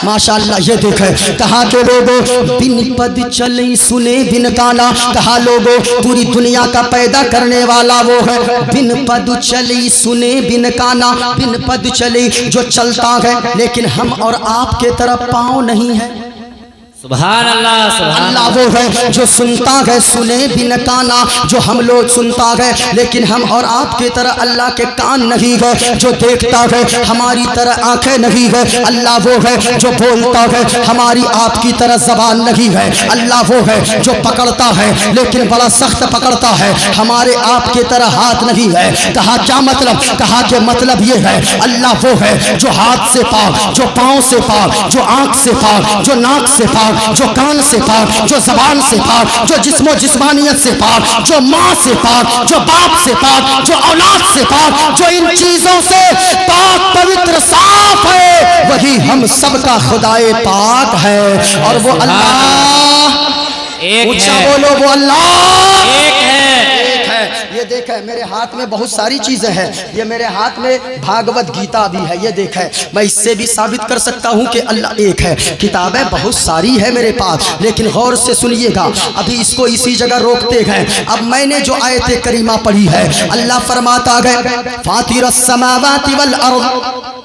ماشاءاللہ. یہ دیکھیں کہا کہ لوگوں بن پد چلی سنے بن کانا, کہا لوگوں پوری دنیا کا پیدا کرنے والا وہ ہے. بن پد چلی سنے بن کانا, بن پد چلی جو چلتا ہے لیکن ہم اور آپ کے طرف پاؤں نہیں ہے. سبحان اللہ, سبحان اللہ وہ ہے جو سنتا ہے سنے بن کانا, جو ہم لوگ سنتا ہے لیکن ہم اور آپ کی طرح اللہ کے کان نہیں ہے. جو دیکھتا ہے ہماری طرح آنکھیں نہیں ہے. اللہ وہ ہے جو بولتا ہے ہماری آپ کی طرح زبان نہیں ہے. اللہ وہ ہے جو پکڑتا ہے لیکن بڑا سخت پکڑتا ہے, ہمارے آپ کی طرح ہاتھ نہیں ہے. کہا کیا مطلب؟ کہا کہ مطلب یہ ہے اللہ وہ ہے جو ہاتھ سے پاک, جو پاؤں سے پاک, جو آنکھ سے پاک, جو ناک سے پاک, جو کان سے پاک, جو زبان سے پاک, جو جسم و جسمانیت سے پاک, جو ماں سے پاک, جو باپ سے پاک, جو اولاد سے پاک, جو ان چیزوں سے پاک پوتر صاف ہے, وہی ہم سب کا خدائے پاک ہے. اور وہ اللہ اونچا بولو, وہ اللہ ایک ہے. یہ دیکھیں میرے ہاتھ میں بہت ساری چیزیں ہیں. یہ میرے ہاتھ میں بھاگوت گیتا بھی ہے. یہ دیکھیں میں اس سے بھی ثابت کر سکتا ہوں کہ اللہ ایک ہے. کتابیں بہت ساری ہے میرے پاس, لیکن غور سے سنیے گا. ابھی اس کو اسی جگہ روکتے ہیں. اب میں نے جو آیت کریمہ پڑھی ہے, اللہ فرماتا ہے فاطر السماوات والارض,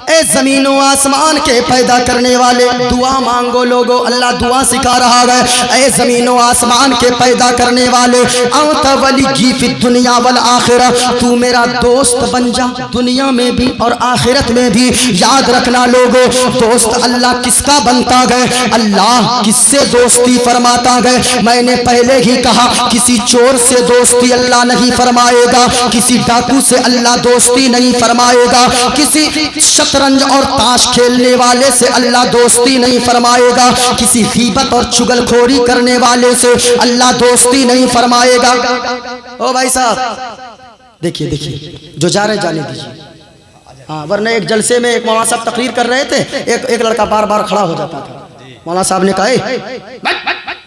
اے زمین و آسمان کے پیدا کرنے والے. دعا مانگو لوگو, اللہ دعا سکھا رہا ہے. اے زمین و آسمان کے پیدا کرنے والے, انت ولی فی الدنیا والآخرہ, تو میرا دوست بن جا دنیا میں بھی اور آخرت میں بھی. یاد رکھنا لوگو, دوست اللہ کس کا بنتا گئے؟ اللہ کس سے دوستی فرماتا گئے؟ میں نے پہلے ہی کہا کسی چور سے دوستی اللہ نہیں فرمائے گا, کسی ڈاکو سے اللہ دوستی نہیں فرمائے گا, کسی شطرنج اور تاش کھیلنے والے سے اللہ دوستی نہیں فرمائے گا, کسی غیبت اور چگل خوری کرنے والے سے اللہ دوستی نہیں فرمائے گا. او بھائی صاحب دیکھیے جو جا رہے جانے دیجیے. ہاں ورنہ ایک جلسے میں ایک مولانا صاحب تقریر کر رہے تھے، ایک لڑکا بار بار کھڑا ہو جاتا تھا، مولانا صاحب نے کہا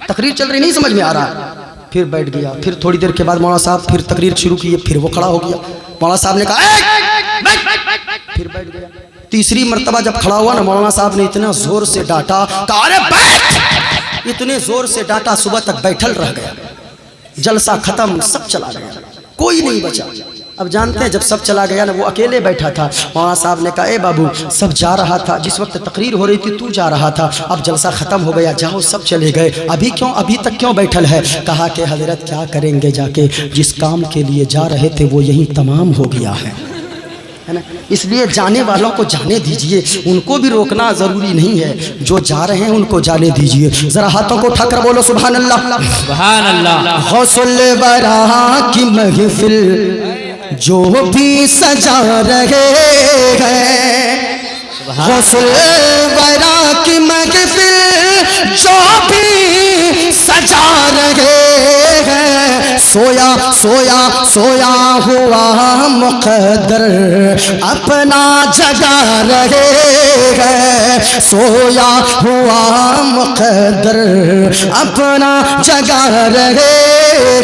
تقریر چل رہی نہیں سمجھ میں آ رہا، پھر بیٹھ گیا، پھر تھوڑی دیر کے بعد مولانا صاحب پھر تقریر شروع کی، پھر وہ کھڑا ہو گیا، مولانا صاحب نے کہا پھر بیٹھ گیا، تیسری مرتبہ جب کھڑا ہوا نا مولانا صاحب نے اتنا زور سے ڈانٹا، کہا ارے بیٹھ، اتنے زور سے ڈانٹا صبح تک بیٹھل رہ گیا، جلسہ ختم، سب چلا گیا، کوئی نہیں بچا۔ اب جانتے ہیں جب سب چلا گیا نا وہ اکیلے بیٹھا تھا، مولانا صاحب نے کہا اے بابو سب جا رہا تھا، جس وقت تقریر ہو رہی تھی تو جا رہا تھا، اب جلسہ ختم ہو گیا، جاؤ سب چلے گئے، ابھی تک کیوں بیٹھل ہے؟ کہا کہ حضرت کیا کریں گے جا کے، جس کام کے لیے جا رہے تھے وہ یہی تمام ہو گیا ہے نا، اس لیے جانے والوں کو جانے دیجئے، ان کو بھی روکنا ضروری نہیں ہے، جو جا رہے ہیں ان کو جانے دیجئے۔ ذرا ہاتھوں کو اٹھا کر بولو سبحان اللہ، سبحان اللہ۔ غوث الورا کی محفل جو بھی سجا رہے ہیں، غوث الورا کی محفل جو بھی سجا رہے ہیں، سویا سویا سویا ہوا مقدر اپنا جگا رہے ہیں، سویا ہوا مقدر اپنا جگا رہے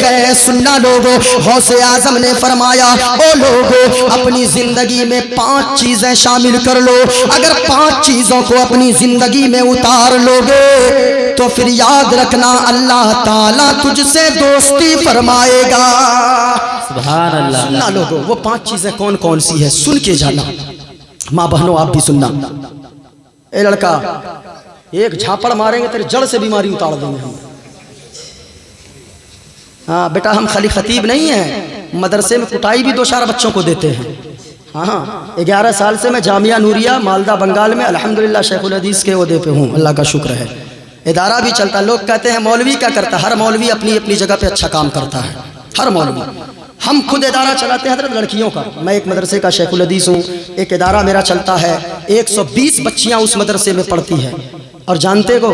ہیں۔ سننا لوگو، غوث اعظم نے فرمایا او لوگو اپنی زندگی میں 5 چیزیں شامل کر لو، اگر 5 چیزوں کو اپنی زندگی میں اتار لوگے تو پھر یاد رکھنا اللہ تعالیٰ تجھ سے دوستی فرمائے گا۔ سبحان اللہ۔ سننا لوگو وہ 5 چیزیں کون کون سی ہے، سن کے جانا، ماں بہنوں آپ بھی سننا۔ اے لڑکا ایک جھاپڑ ماریں گے تیرے جڑ سے بیماری اتار دیں گے ہم۔ ہاں بیٹا ہم خالی خطیب نہیں ہیں، مدرسے میں کٹائی بھی 2 4 بچوں کو دیتے ہیں۔ ہاں 11 سال سے میں جامعہ نوریہ مالدہ بنگال میں الحمدللہ شیخ الحدیث کے عہدے پہ ہوں، اللہ کا شکر ہے، ادارہ بھی چلتا ہے۔ لوگ کہتے ہیں مولوی کیا کرتا ہے، ہر مولوی اپنی اپنی جگہ پہ اچھا کام کرتا ہے، ہر مولوی۔ ہم خود ادارہ چلاتے ہیں حضرت لڑکیوں کا، میں ایک مدرسے کا شیخ الحدیث ہوں، ایک ادارہ میرا چلتا ہے، 120 بچیاں اس مدرسے میں پڑھتی ہیں، اور جانتے ہو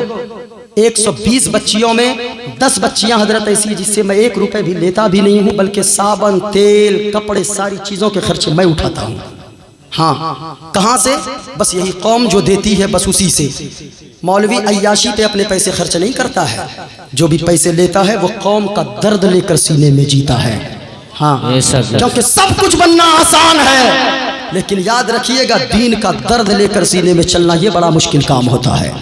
120 بچیوں میں 10 بچیاں حضرت ایسی جس سے میں 1 روپے بھی لیتا بھی نہیں ہوں، بلکہ صابن تیل کپڑے ساری چیزوں کے خرچے میں اٹھاتا ہوں۔ ہاں کہاں سے؟ بس یہی قوم جو دیتی ہے بس اسی سے۔ مولوی عیاشی پہ اپنے پیسے خرچ نہیں کرتا ہے، جو بھی پیسے لیتا ہے وہ قوم کا درد لے کر سینے میں جیتا ہے۔ ہاں کیونکہ سب کچھ بننا آسان ہے، لیکن یاد رکھیے گا دین کا درد لے کر سینے میں چلنا یہ بڑا مشکل کام ہوتا ہے۔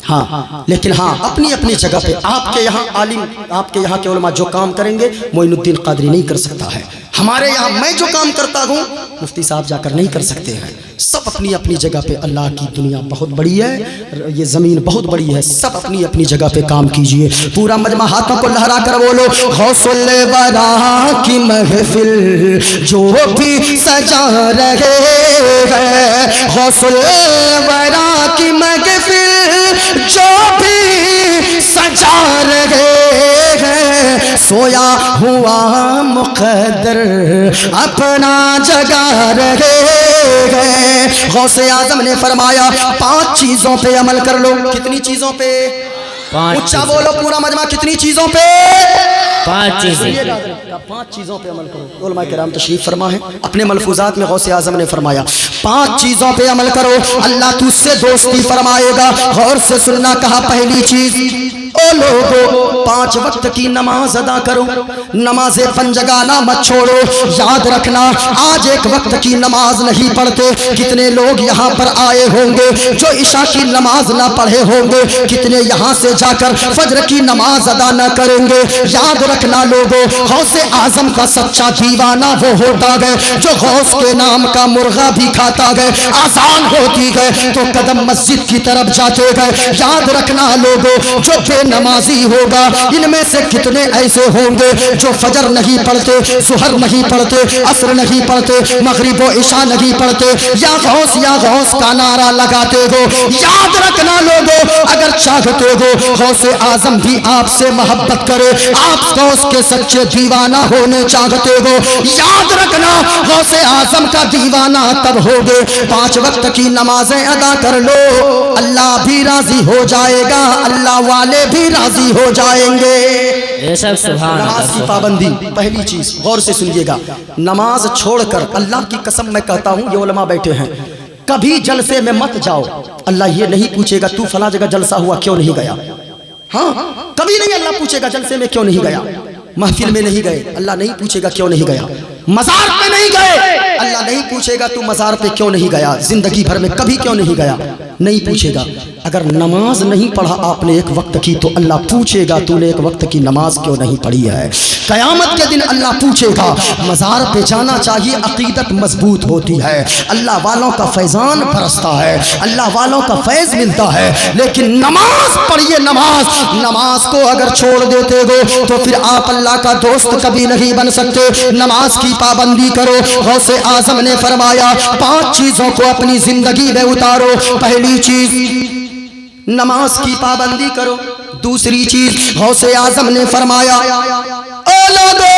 ہاں لیکن ہاں اپنی اپنی جگہ پہ آپ کے یہاں عالم، آپ کے یہاں کے علماء جو کام کریں گے معین الدین قادری نہیں کر سکتا ہے، ہمارے یہاں میں جو کام کرتا ہوں مفتی صاحب جا کر نہیں کر سکتے ہیں۔ سب اپنی اپنی جگہ پہ، اللہ کی دنیا بہت بڑی ہے، یہ زمین بہت بڑی ہے، سب اپنی اپنی جگہ پہ کام کیجئے۔ پورا مجمع ہاتھوں کو لہرا کر بولو غوث الورا کی محفل جو بھی سجا رہے ہیں، غوث الورا کی محفل جو بھی سجا رہے ہیں، سویا ہوا مقدر اپنا جگا رہے ہیں۔ غوث اعظم نے فرمایا 5 چیزوں پہ عمل کر لو۔ کتنی چیزوں پہ؟ 5 اچھا بولو پورا مجمع، کتنی چیزوں پہ؟ 5 چیزیں۔ 5 چیزوں پہ عمل کرو۔ علماء کرام تشریف فرما ہے، اپنے ملفوظات میں غوث اعظم نے فرمایا 5 چیزوں پہ عمل کرو اللہ تجھ سے دوستی فرمائے گا۔ غور سے سننا، کہا پہلی چیز او لوگو 5 وقت کی نماز ادا کرو، نماز پنجگانہ مت چھوڑو۔ یاد رکھنا آج ایک وقت کی نماز نہیں پڑھتے، کتنے لوگ یہاں پر آئے ہوں گے جو عشاء کی نماز نہ پڑھے ہوں گے، کتنے یہاں سے جا کر فجر کی نماز ادا نہ کریں گے۔ یاد رکھنا لوگو غوث اعظم کا سچا دیوانہ وہ ہوتا گئے جو غوث کے نام کا مرغا بھی کھاتا گئے، آسان ہوتی گئے تو قدم مسجد کی طرف جاتے گئے۔ یاد رکھنا لوگو جو بے نمازی ہوگا، ان میں سے کتنے ایسے ہوں گے جو فجر نہیں پڑھتے، ظہر نہیں پڑھتے، عصر نہیں پڑھتے، مغرب و عشاء نہیں پڑھتے، یا غوث کا نعرہ لگاتے ہو۔ یاد رکھنا لوگو اگر چاہتے ہو غوث اعظم بھی آپ سے محبت کرے، آپ غوث کے سچے دیوانہ ہونے چاہتے ہو، یاد رکھنا غوث اعظم کا دیوانہ تب ہوگے 5 وقت کی نمازیں ادا کر لو، اللہ بھی راضی ہو جائے گا، اللہ والے بھی بھی راضی ہو جائیں گے۔ بے شک سبحان نماز کی اللہ پابندی پہلی چیز، غور سے سنیے گا، نماز چھوڑ کر اللہ کی قسم میں کہتا ہوں، یہ علماء بیٹھے ہیں، کبھی جلسے میں مت جاؤ۔ اللہ یہ نہیں پوچھے گا تو فلاں جگہ جلسہ ہوا کیوں نہیں گیا، ہاں کبھی نہیں اللہ پوچھے گا جلسے میں کیوں نہیں گیا، محفل میں نہیں گئے اللہ نہیں پوچھے گا کیوں نہیں گیا، مزار پہ نہیں گئے اللہ نہیں پوچھے گا تو مزار پہ کیوں نہیں گیا، زندگی بھر میں کبھی کیوں نہیں گیا نہیں پوچھے گا۔ اگر نماز نہیں پڑھا آپ نے ایک وقت کی تو اللہ پوچھے گا تو نے ایک وقت کی نماز کیوں نہیں پڑھی ہے۔ قیامت کے دن اللہ پوچھے گا۔ مزار پہ جانا چاہیے، عقیدت مضبوط ہوتی ہے، اللہ والوں کا فیضان برستا ہے، اللہ والوں کا فیض ملتا ہے، لیکن نماز پڑھیے، نماز کو اگر چھوڑ دیتے ہو تو پھر آپ اللہ کا دوست کبھی نہیں بن سکتے۔ نماز کی پابندی کرو۔ غوث اعظم نے فرمایا 5 چیزوں کو اپنی زندگی میں اتارو۔ پہلی چیز نماز کی پابندی کرو۔ دوسری چیز غوث اعظم نے فرمایا اولادو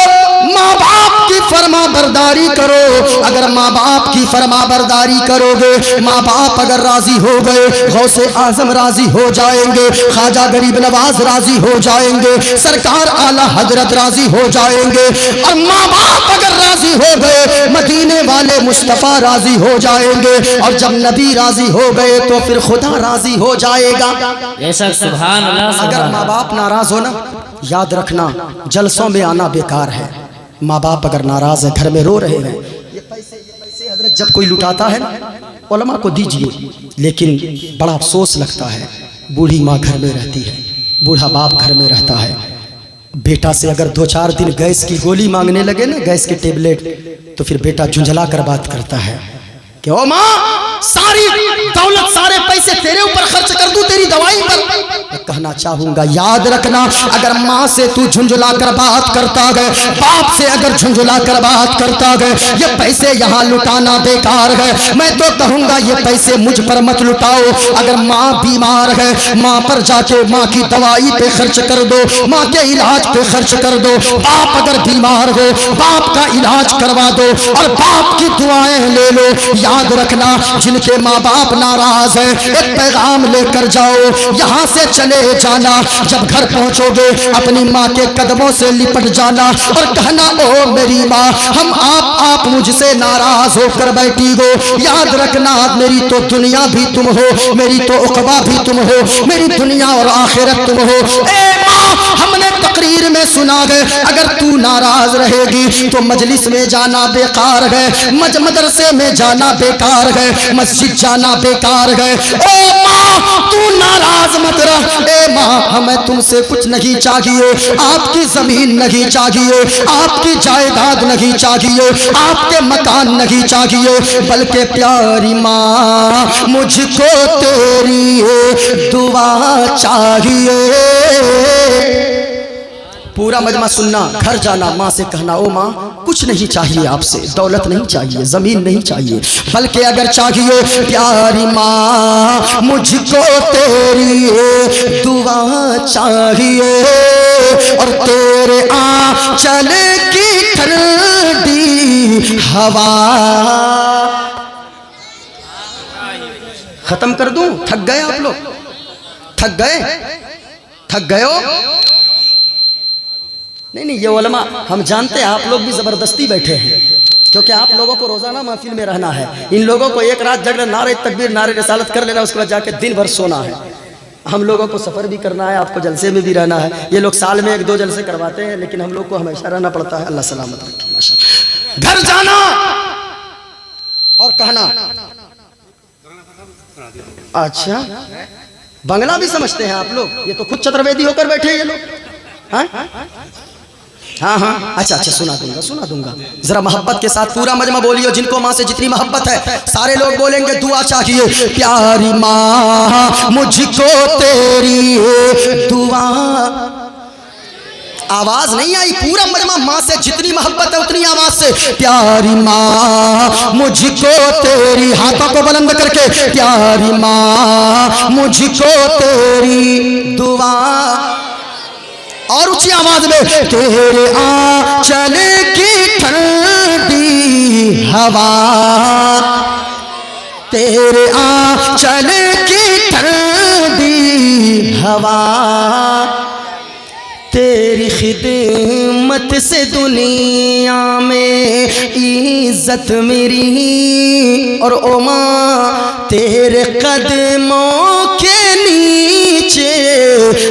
ماں باپ کی فرما برداری کرو۔ اگر ماں باپ کی فرما برداری کرو گے، ماں باپ اگر راضی ہو گئے، غوث اعظم راضی ہو جائیں گے، خواجہ غریب نواز راضی ہو جائیں گے، سرکار اعلیٰ حضرت راضی ہو جائیں گے، اور ماں باپ اگر راضی ہو گئے مدینے والے مصطفیٰ راضی ہو جائیں گے، اور جب نبی راضی ہو گئے تو پھر خدا راضی ہو جائے گا۔ بے شک سبحان اللہ اگر سبحان ماں باپ ناراض ہو نا، یاد رکھنا جلسوں میں آنا بیکار ہے۔ ماں باپ اگر ناراض ہے، گھر میں رو رہے ہیں، یہ پیسے حضرت جب کوئی لٹاتا ہے نا علماء کو دیجئے، لیکن بڑا افسوس لگتا ہے بوڑھی ماں گھر میں رہتی ہے، بوڑھا باپ گھر میں رہتا ہے، بیٹا سے اگر 2-4 دن گیس کی گولی مانگنے لگے نا، گیس کے ٹیبلیٹ، تو پھر بیٹا جھنجھلا کر بات کرتا ہے کہ او ماں ساری دولت سارے پیسے تیرے اوپر خرچ کر دوں تیری دوائی پر۔ میں کہنا چاہوں گا یاد رکھنا، اگر ماں سے تو جھنجھلا کر بات کرتا گئے، باپ سے اگر جھنجھلا کر بات کرتا گئے، یہ پیسے یہاں لٹانا بیکار ہے۔ میں تو کہوں گا یہ پیسے مجھ پر مت لٹاؤ۔ اگر ماں بیمار ہے، ماں پر جا کے ماں کی دوائی پہ خرچ کر دو، ماں کے علاج پہ خرچ کر دو۔ باپ اگر بیمار ہو، باپ کا علاج کروا دو اور باپ کی دعائیں لے لو۔ یاد رکھنا جن کے ماں باپ ناراض ہیں، ایک پیغام لے کر جاؤ، یہاں سے چلے جانا، جب گھر پہنچو گے اپنی ماں کے قدموں سے لپٹ جانا اور کہنا او میری ماں، ہم آپ مجھ سے ناراض ہو کر بیٹھی ہو، یاد رکھنا میری تو دنیا بھی تم ہو، میری تو عقبہ بھی تم ہو، میری دنیا اور آخرت تم ہو۔ اے ماں ہم نے تقریر میں سنا ہے اگر تو ناراض رہے گی تو مجلس میں جانا بیکار ہے، مدرسے میں جانا بیکار ہے، مسجد جانا بیکار ہے۔ اے ماں تو ناراض مت رہ۔ اے ماں ہمیں تم سے کچھ نہیں چاہیے، آپ کی زمین نہیں چاہیے، آپ کی جائیداد نہیں چاہیے، آپ کے مکان نہیں چاہیے، بلکہ پیاری ماں مجھ کو تیری دعا چاہیے۔ پورا مجمع سننا، گھر جانا، ماں سے کہنا او ماں کچھ نہیں چاہیے آپ سے، دولت نہیں چاہیے، زمین نہیں چاہیے، بلکہ اگر چاہیے پیاری ماں مجھ کو تیری دعا چاہیے، اور تیرے آنچل کی ٹھنڈی ہوا۔ ختم کر دوں؟ تھک گئے آپ لوگ؟ تھک گئے ہو؟ نہیں یہ علماء ہم جانتے ہیں آپ لوگ بھی زبردستی بیٹھے ہیں، کیونکہ آپ لوگوں کو روزانہ محفل میں رہنا ہے، ان لوگوں کو ایک رات جگ نعرہ تکبیر نعرہ رسالت کر لینا، اس کے بعد جا کے دن بھر سونا ہے۔ ہم لوگوں کو سفر بھی کرنا ہے، آپ کو جلسے میں بھی رہنا ہے۔ یہ لوگ سال میں 1-2 جلسے کرواتے ہیں، لیکن ہم لوگ کو ہمیشہ رہنا پڑتا ہے۔ اللہ سلامت رکھے ماشاءاللہ۔ گھر جانا اور کہنا اچھا بنگلہ بھی سمجھتے ہیں آپ لوگ، یہ تو خود چترویدی ہو کر بیٹھے ہیں یہ لوگ۔ ہاں اچھا سنا دوں گا ذرا محبت کے ساتھ پورا مجمع بولیو، جن کو ماں سے جتنی محبت ہے سارے لوگ بولیں گے دعا چاہیے۔ پیاری ماں مجھ کو تیری دعا، آواز نہیں آئی، پورا مجمع ماں سے جتنی محبت ہے اتنی آواز سے پیاری ماں مجھ کو تیری، ہاتھوں کو بلند کر کے پیاری ماں مجھ کو تیری دعا، اور اونچی آواز میں تیرے آنچل کی ٹھنڈی ہوا، تیرے آنچل کی ٹھنڈی ہوا خدمت سے دنیا میں عزت میری، اور او ماں تیرے قدموں کے نیچے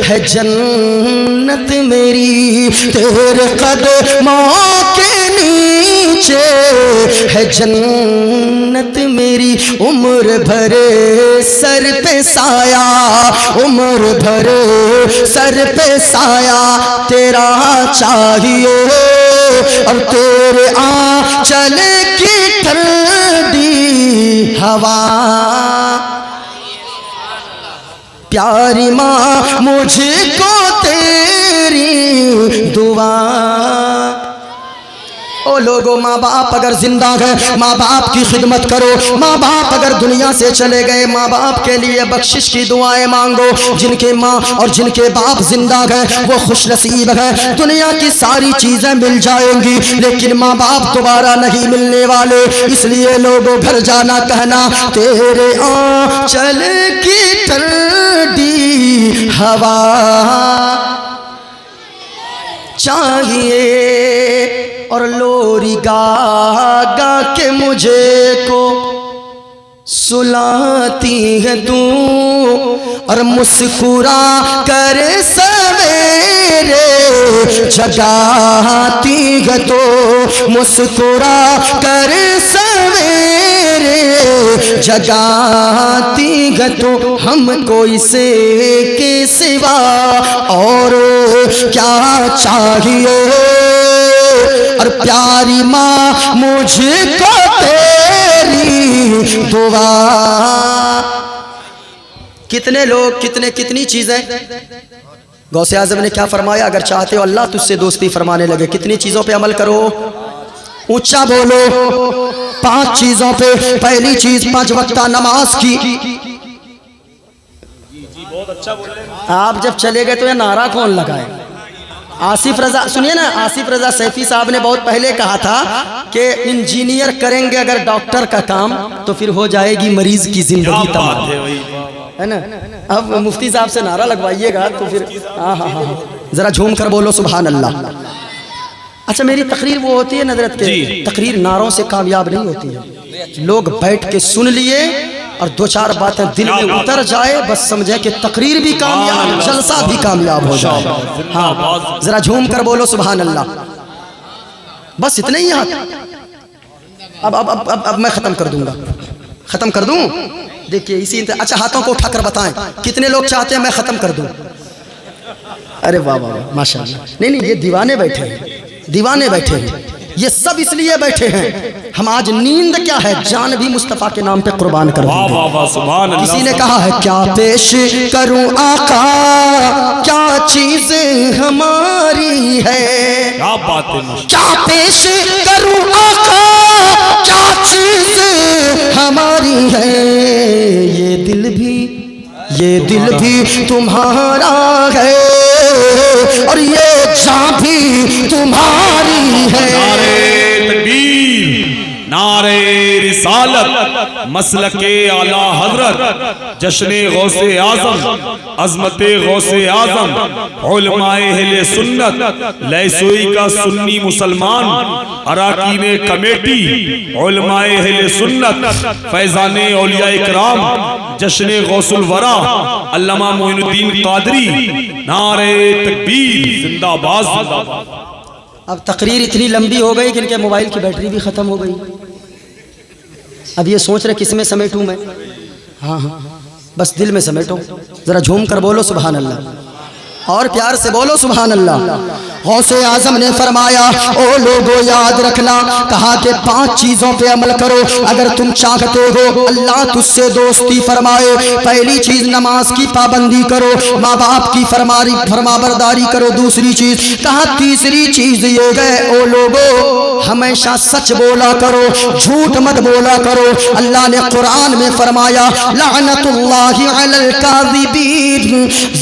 ہے جنت میری، تیرے قدموں کے نیچے ہے جنت میری، عمر بھر سر پہ سایہ، عمر بھر سر پہ سایہ تیرا چاہیے، اور تیرے آنچل کی ٹھنڈی ہوا، پیاری ماں مجھ کو تیری دعا۔ او لوگوں، ماں باپ اگر زندہ ہیں ماں باپ کی خدمت کرو، ماں باپ اگر دنیا سے چلے گئے ماں باپ کے لیے بخشش کی دعائیں مانگو۔ جن کے ماں اور جن کے باپ زندہ ہیں وہ خوش نصیب ہیں، دنیا کی ساری چیزیں مل جائیں گی لیکن ماں باپ دوبارہ نہیں ملنے والے، اس لیے لوگوں گھر جانا کہنا تیرے آنچل کی ٹھنڈی ہوا چاہیے، اور لوری گا گا کے مجھے کو سلاتی ہے تو، اور مسکرا کر سویرے جگاتی ہے تو، مسکرا کر سویرے جگاتی ہے تو، ہم کو اسے کے سوا اور کیا چاہیے، اور پیاری ماں مجھ کو تیری دعا۔ کتنے لوگ کتنی چیزیں، غوث اعظم نے کیا فرمایا، اگر چاہتے ہو اللہ تجھ سے دوستی فرمانے لگے کتنی چیزوں پہ عمل کرو، اونچا بولو، 5 چیزوں پہ۔ پہلی چیز 5 وقتہ نماز کی۔ آپ جب چلے گئے تو یہ نعرہ کون لگائے؟ آصف رضا، سنیے نا، آصف رضا سیفی صاحب نے بہت پہلے کہا تھا کہ انجینئر کریں گے اگر ڈاکٹر کا کام تو پھر ہو جائے گی مریض کی زندگی تمام، ہے نا۔ اب مفتی صاحب سے نعرہ لگوائیے گا تو پھر ہاں ذرا جھوم کر بولو سبحان اللہ۔ اچھا، میری تقریر وہ ہوتی ہے حضرت کے تقریر نعروں سے کامیاب نہیں ہوتی ہے، لوگ بیٹھ کے سن لیے اور 2-4 باتیں دل میں اتر جائے، بس سمجھے کہ تقریر بھی کامیاب، جلسہ بھی کامیاب ہو جائے۔ ہاں ذرا جھوم کر بولو سبحان اللہ۔ بس اتنے ہی ہاتھ، اب میں ختم کر دوں گا، ختم کر دوں۔ دیکھیے اسی اچھا ہاتھوں کو اٹھا کر بتائیں کتنے لوگ چاہتے ہیں میں ختم کر دوں؟ ارے واہ واہ ماشاءاللہ۔ نہیں یہ دیوانے بیٹھے ہیں، دیوانے بیٹھے ہیں، یہ سب اس لیے بیٹھے ہیں۔ ہم آج نیند کیا ہے، جان بھی مصطفیٰ کے نام پہ قربان کر دیں گے۔ کسی نے کہا ہے کیا پیش کروں آقا، کیا چیز ہماری ہے، کیا پیش کروں آقا، کیا چیز ہماری ہے، یہ دل بھی تمہارا ہے، اور یہ جان بھی تمہاری ہے۔ نعرہ تکبیر، نعرہ رسالت، مسلک اعلی حضرت، جشن غوث اعظم، عظمت غوث اعظم، علماء اہل سنت، لیسوئی کا سنی مسلمان، اراکین کمیٹی، علماء اہل سنت، فیضان اولیاء اکرام، جشن غوث الورا، علامہ معین الدین قادری، نعرہ تکبیر، زندہ باد زندہ باد۔ اب تقریر اتنی لمبی ہو گئی کہ ان کے موبائل کی بیٹری بھی ختم ہو گئی، اب یہ سوچ رہے کس میں سمیٹوں میں، ہاں بس دل میں سمیٹو، ذرا جھوم کر بولو سبحان اللہ، اور پیار سے بولو سبحان اللہ۔ غوث اعظم نے فرمایا او لوگو یاد رکھنا، کہا کہ 5 چیزوں پہ عمل کرو اگر تم چاہتے ہو اللہ تجھ سے دوستی فرمائے۔ پہلی چیز نماز کی پابندی کرو، ماں باپ کی فرما برداری کرو۔ دوسری چیز کہا، تیسری چیز یہ ہے او لوگو ہمیشہ سچ بولا کرو، جھوٹ مت بولا کرو۔ اللہ نے قرآن میں فرمایا لعنت اللہ علی الکاذبین،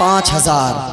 5000।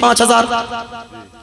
5000।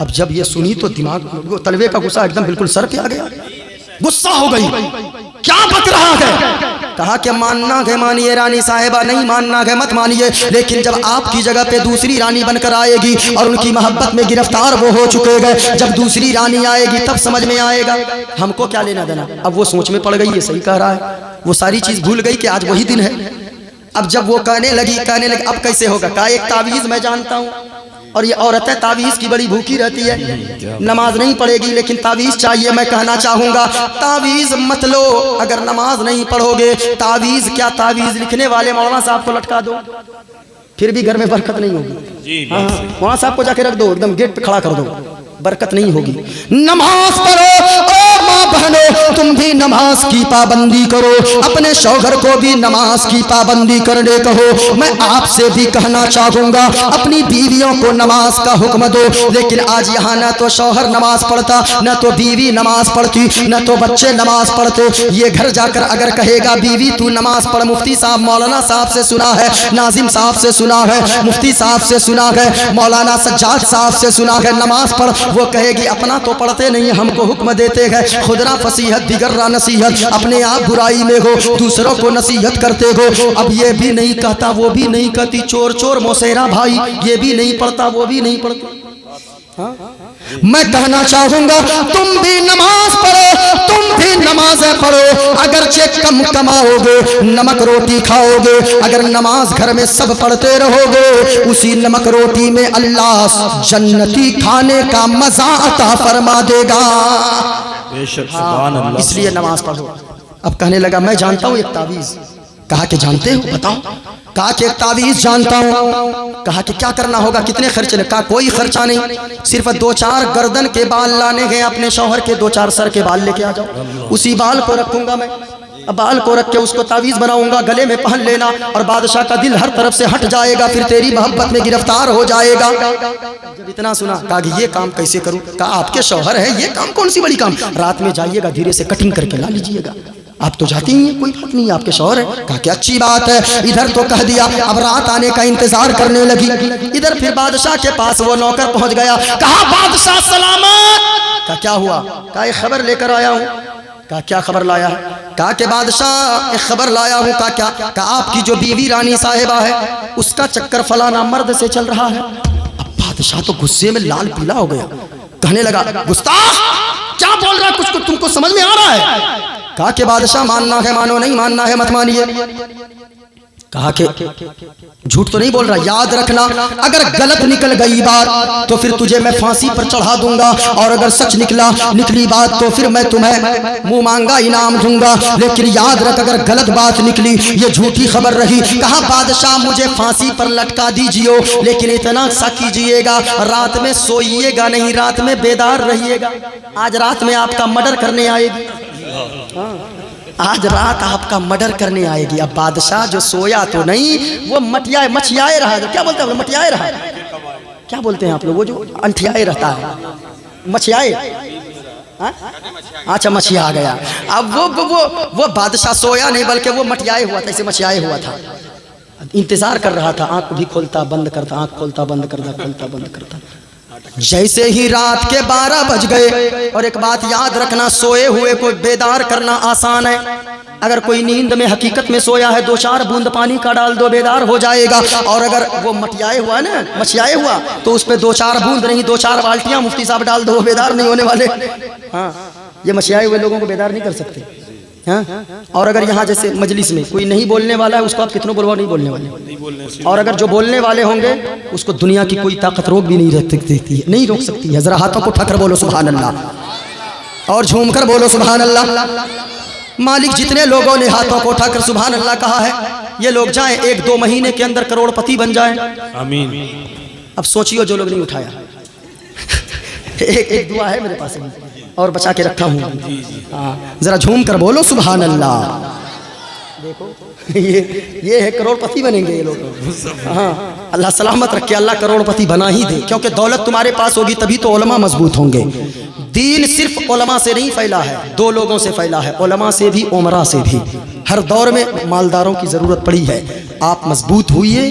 اب جب یہ سنی تو دماغ طلبے کا غصہ ایک دم بالکل سر پہ آ گیا، غصہ ہو گئی، کیا بک رہا ہے؟ کہا کہ ماننا ہے مانیے رانی صاحبہ، نہیں ماننا ہے مت مانیے، لیکن جب آپ کی جگہ پہ دوسری رانی بن کر آئے گی اور ان کی محبت میں گرفتار وہ ہو چکے گئے، جب دوسری رانی آئے گی تب سمجھ میں آئے گا، ہم کو کیا لینا دینا۔ اب وہ سوچ میں پڑ گئی، یہ صحیح کہہ رہا ہے، وہ ساری چیز بھول گئی کہ آج وہی دن ہے۔ اب جب وہ کہنے لگی اب کیسے ہوگا؟ کہا ایک تعویذ میں جانتا ہوں، اور یہ عورتیں تعویذ کی بڑی بھوکی رہتی ہے، نماز نہیں پڑھے گی لیکن تعویذ چاہیے۔ میں کہنا چاہوں گا تعویذ مت لو اگر نماز نہیں پڑھو گے، تعویذ کیا تعویذ لکھنے والے مولانا صاحب کو لٹکا دو، پھر بھی گھر میں برکت نہیں ہوگی۔ ہاں مولانا صاحب کو جا کے رکھ دو، ایک دم گیٹ پہ کھڑا کر دو، برکت نہیں ہوگی۔ نماز پڑھو اور ماں بہنوں تم بھی نماز کی پابندی کرو، اپنے شوہر کو بھی نماز کی پابندی کرنے کہو۔ میں آپ سے بھی کہنا چاہوں گا اپنی بیویوں کو نماز کا حکم دو، لیکن آج یہاں نہ تو شوہر نماز پڑھتا، نہ تو بیوی نماز پڑھتی، نہ تو بچے نماز پڑھتے۔ یہ گھر جا کر اگر کہے گا بیوی تو نماز پڑھ، مفتی صاحب مولانا صاحب سے سنا ہے، ناظم صاحب سے سنا ہے، مفتی صاحب سے سنا ہے، مولانا سجاد صاحب سے سنا ہے نماز پڑھ، وہ کہے گی اپنا تو پڑھتے نہیں، ہم کو حکم دیتے ہیں، خود را فصیحت دیگر را نصیحت، اپنے آپ برائی میں ہو دوسروں کو نصیحت کرتے ہو۔ اب یہ بھی نہیں کہتا وہ بھی نہیں کہتی، چور چور موسیرا بھائی، یہ بھی نہیں پڑھتا وہ بھی نہیں پڑھتا۔ میں کہنا چاہوں گا تم بھی نماز پڑھو، تم بھی نمازیں پڑھو، اگرچہ کم کماؤ گے، نمک روٹی کھاؤ گے، اگر نماز گھر میں سب پڑھتے رہو گے، اسی نمک روٹی میں اللہ جنتی کھانے کا مزہ عطا فرما دے گا۔ اس لیے نماز پڑھو۔ اب کہنے لگا میں جانتا ہوں ایک تعویذ۔ کہا کہ جانتے ہو بتاؤ؟ کہا کہ ایک تعویذ جانتا ہوں۔ کہا کہ کیا کرنا ہوگا، کتنے خرچے لگے؟ کہا کوئی خرچہ نہیں، صرف 2-4 گردن کے بال لانے ہیں، اپنے شوہر کے 2-4 سر کے بال لے کے آ جاؤ، اسی بال کو رکھوں گا میں، بال کو رکھ کے اس کو تعویذ بناؤں گا، گلے میں پہن لینا، اور بادشاہ کا دل ہر طرف سے ہٹ جائے گا، پھر تیری محبت میں گرفتار ہو جائے گا۔ جب اتنا سنا کہا کہ یہ کام کیسے کروں؟ کہا آپ کے شوہر ہے، یہ کام کون سی بڑی کام، رات میں جائیے گا دھیرے سے کٹنگ کر کے لا لیجیے گا، آپ تو جاتی ہی ہیں، کوئی بات نہیں، آپ کے شوہر ہے۔ کہا کہ اچھی بات ہے، ادھر تو کہہ دیا، اب رات آنے کا انتظار کرنے لگی۔ ادھر پھر بادشاہ کے پاس وہ نوکر پہنچ گیا، کہا بادشاہ سلامت۔ کہا کیا ہوا؟ کہا ایک خبر لے کر آیا ہوں۔ کہا کیا خبر لایا ہے؟ کہا کہ بادشاہ ایک خبر لایا ہوں۔ کہا کیا؟ کہا آپ کی جو بیوی رانی صاحبہ ہے اس کا چکر فلانا مرد سے چل رہا ہے۔ اب بادشاہ تو غصے میں لال پیلا ہو گیا، کہنے لگا گستاخ کیا بول رہا ہے، کچھ کو تم کو سمجھ میں آ رہا ہے؟ کہا کہ بادشاہ ماننا ہے مانو، نہیں ماننا ہے مت مانیے۔ کہا کہ جھوٹ تو نہیں بول رہا، یاد رکھنا اگر غلط نکل گئی بات تو پھر تجھے میں پھانسی پر چڑھا دوں گا، اور اگر سچ نکلی بات تو پھر میں تمہیں منہ مانگا انعام دوں گا، لیکن یاد رکھ اگر غلط بات نکلی یہ جھوٹی خبر رہی۔ کہا بادشاہ مجھے پھانسی پر لٹکا دیجیے، لیکن اتنا سا کیجئے گا رات میں سوئیے گا نہیں، رات میں بیدار رہیے گا، آج رات میں آپ کا مرڈر کرنے آئے گی، آج رات آپ کا مرڈر کرنے آئے گی۔ اب بادشاہ جو سویا تو نہیں، وہ مچیائے رہا، کیا بولتے ہیں مٹیائے رہا، کیا بولتے ہیں آپ لوگ، وہ جو انٹھیائے رہتا ہے، مچیائے، اچھا مچیا گیا۔ اب وہ بادشاہ سویا نہیں بلکہ وہ مٹیائے ہوا تھا، اسے مچیائے ہوا تھا، انتظار کر رہا تھا، آنکھ بھی کھولتا بند کرتا، آنکھ کھولتا بند کرتا، کھولتا بند کرتا۔ جیسے ہی رات کے 12 بج گئے، اور ایک بات یاد رکھنا سوئے ہوئے کو بیدار کرنا آسان ہے، اگر کوئی نیند میں حقیقت میں سویا ہے 2-4 بوند پانی کا ڈال دو بیدار ہو جائے گا، اور اگر وہ مٹیائے ہوا نا، مچیائے ہوا تو اس پہ 2-4 بوند نہیں 2-4 بالٹیاں مفتی صاحب ڈال دو، وہ بیدار نہیں ہونے والے۔ ہاں یہ مچیائے ہوئے لوگوں کو بیدار نہیں کر سکتے۔ ہاں اور اگر یہاں جیسے مجلس میں کوئی نہیں بولنے والا ہے اس کو آپ کتنوں بولواؤ نہیں بولنے والے، اور اگر جو بولنے والے ہوں گے اس کو دنیا کی کوئی طاقت روک بھی نہیں روک سکتی ہے۔ ذرا ہاتھوں کو اٹھا کر بولو سبحان اللہ، اور جھوم کر بولو سبحان اللہ۔ مالک جتنے لوگوں نے ہاتھوں کو اٹھا کر سبحان اللہ کہا ہے یہ لوگ جائیں 1-2 مہینے کے اندر کروڑ پتی بن جائیں، آمین۔ اب سوچیو جو لوگ نہیں اٹھایا، ایک دعا ہے میرے پاس اور بچا کے رکھا ہوں، ذرا جھوم کر بولو سبحان اللہ۔ دیکھو یہ ہے کروڑ پتی بنیں گے یہ لوگ، ہاں اللہ سلامت رکھے، اللہ کروڑ پتی بنا ہی دے، کیونکہ دولت تمہارے پاس ہوگی تبھی تو علماء مضبوط ہوں گے۔ دین صرف علماء سے نہیں پھیلا ہے، 2 لوگوں سے پھیلا ہے، علماء سے بھی عمراء سے بھی۔ ہر دور میں مالداروں کی ضرورت پڑی ہے، آپ مضبوط ہوئیے،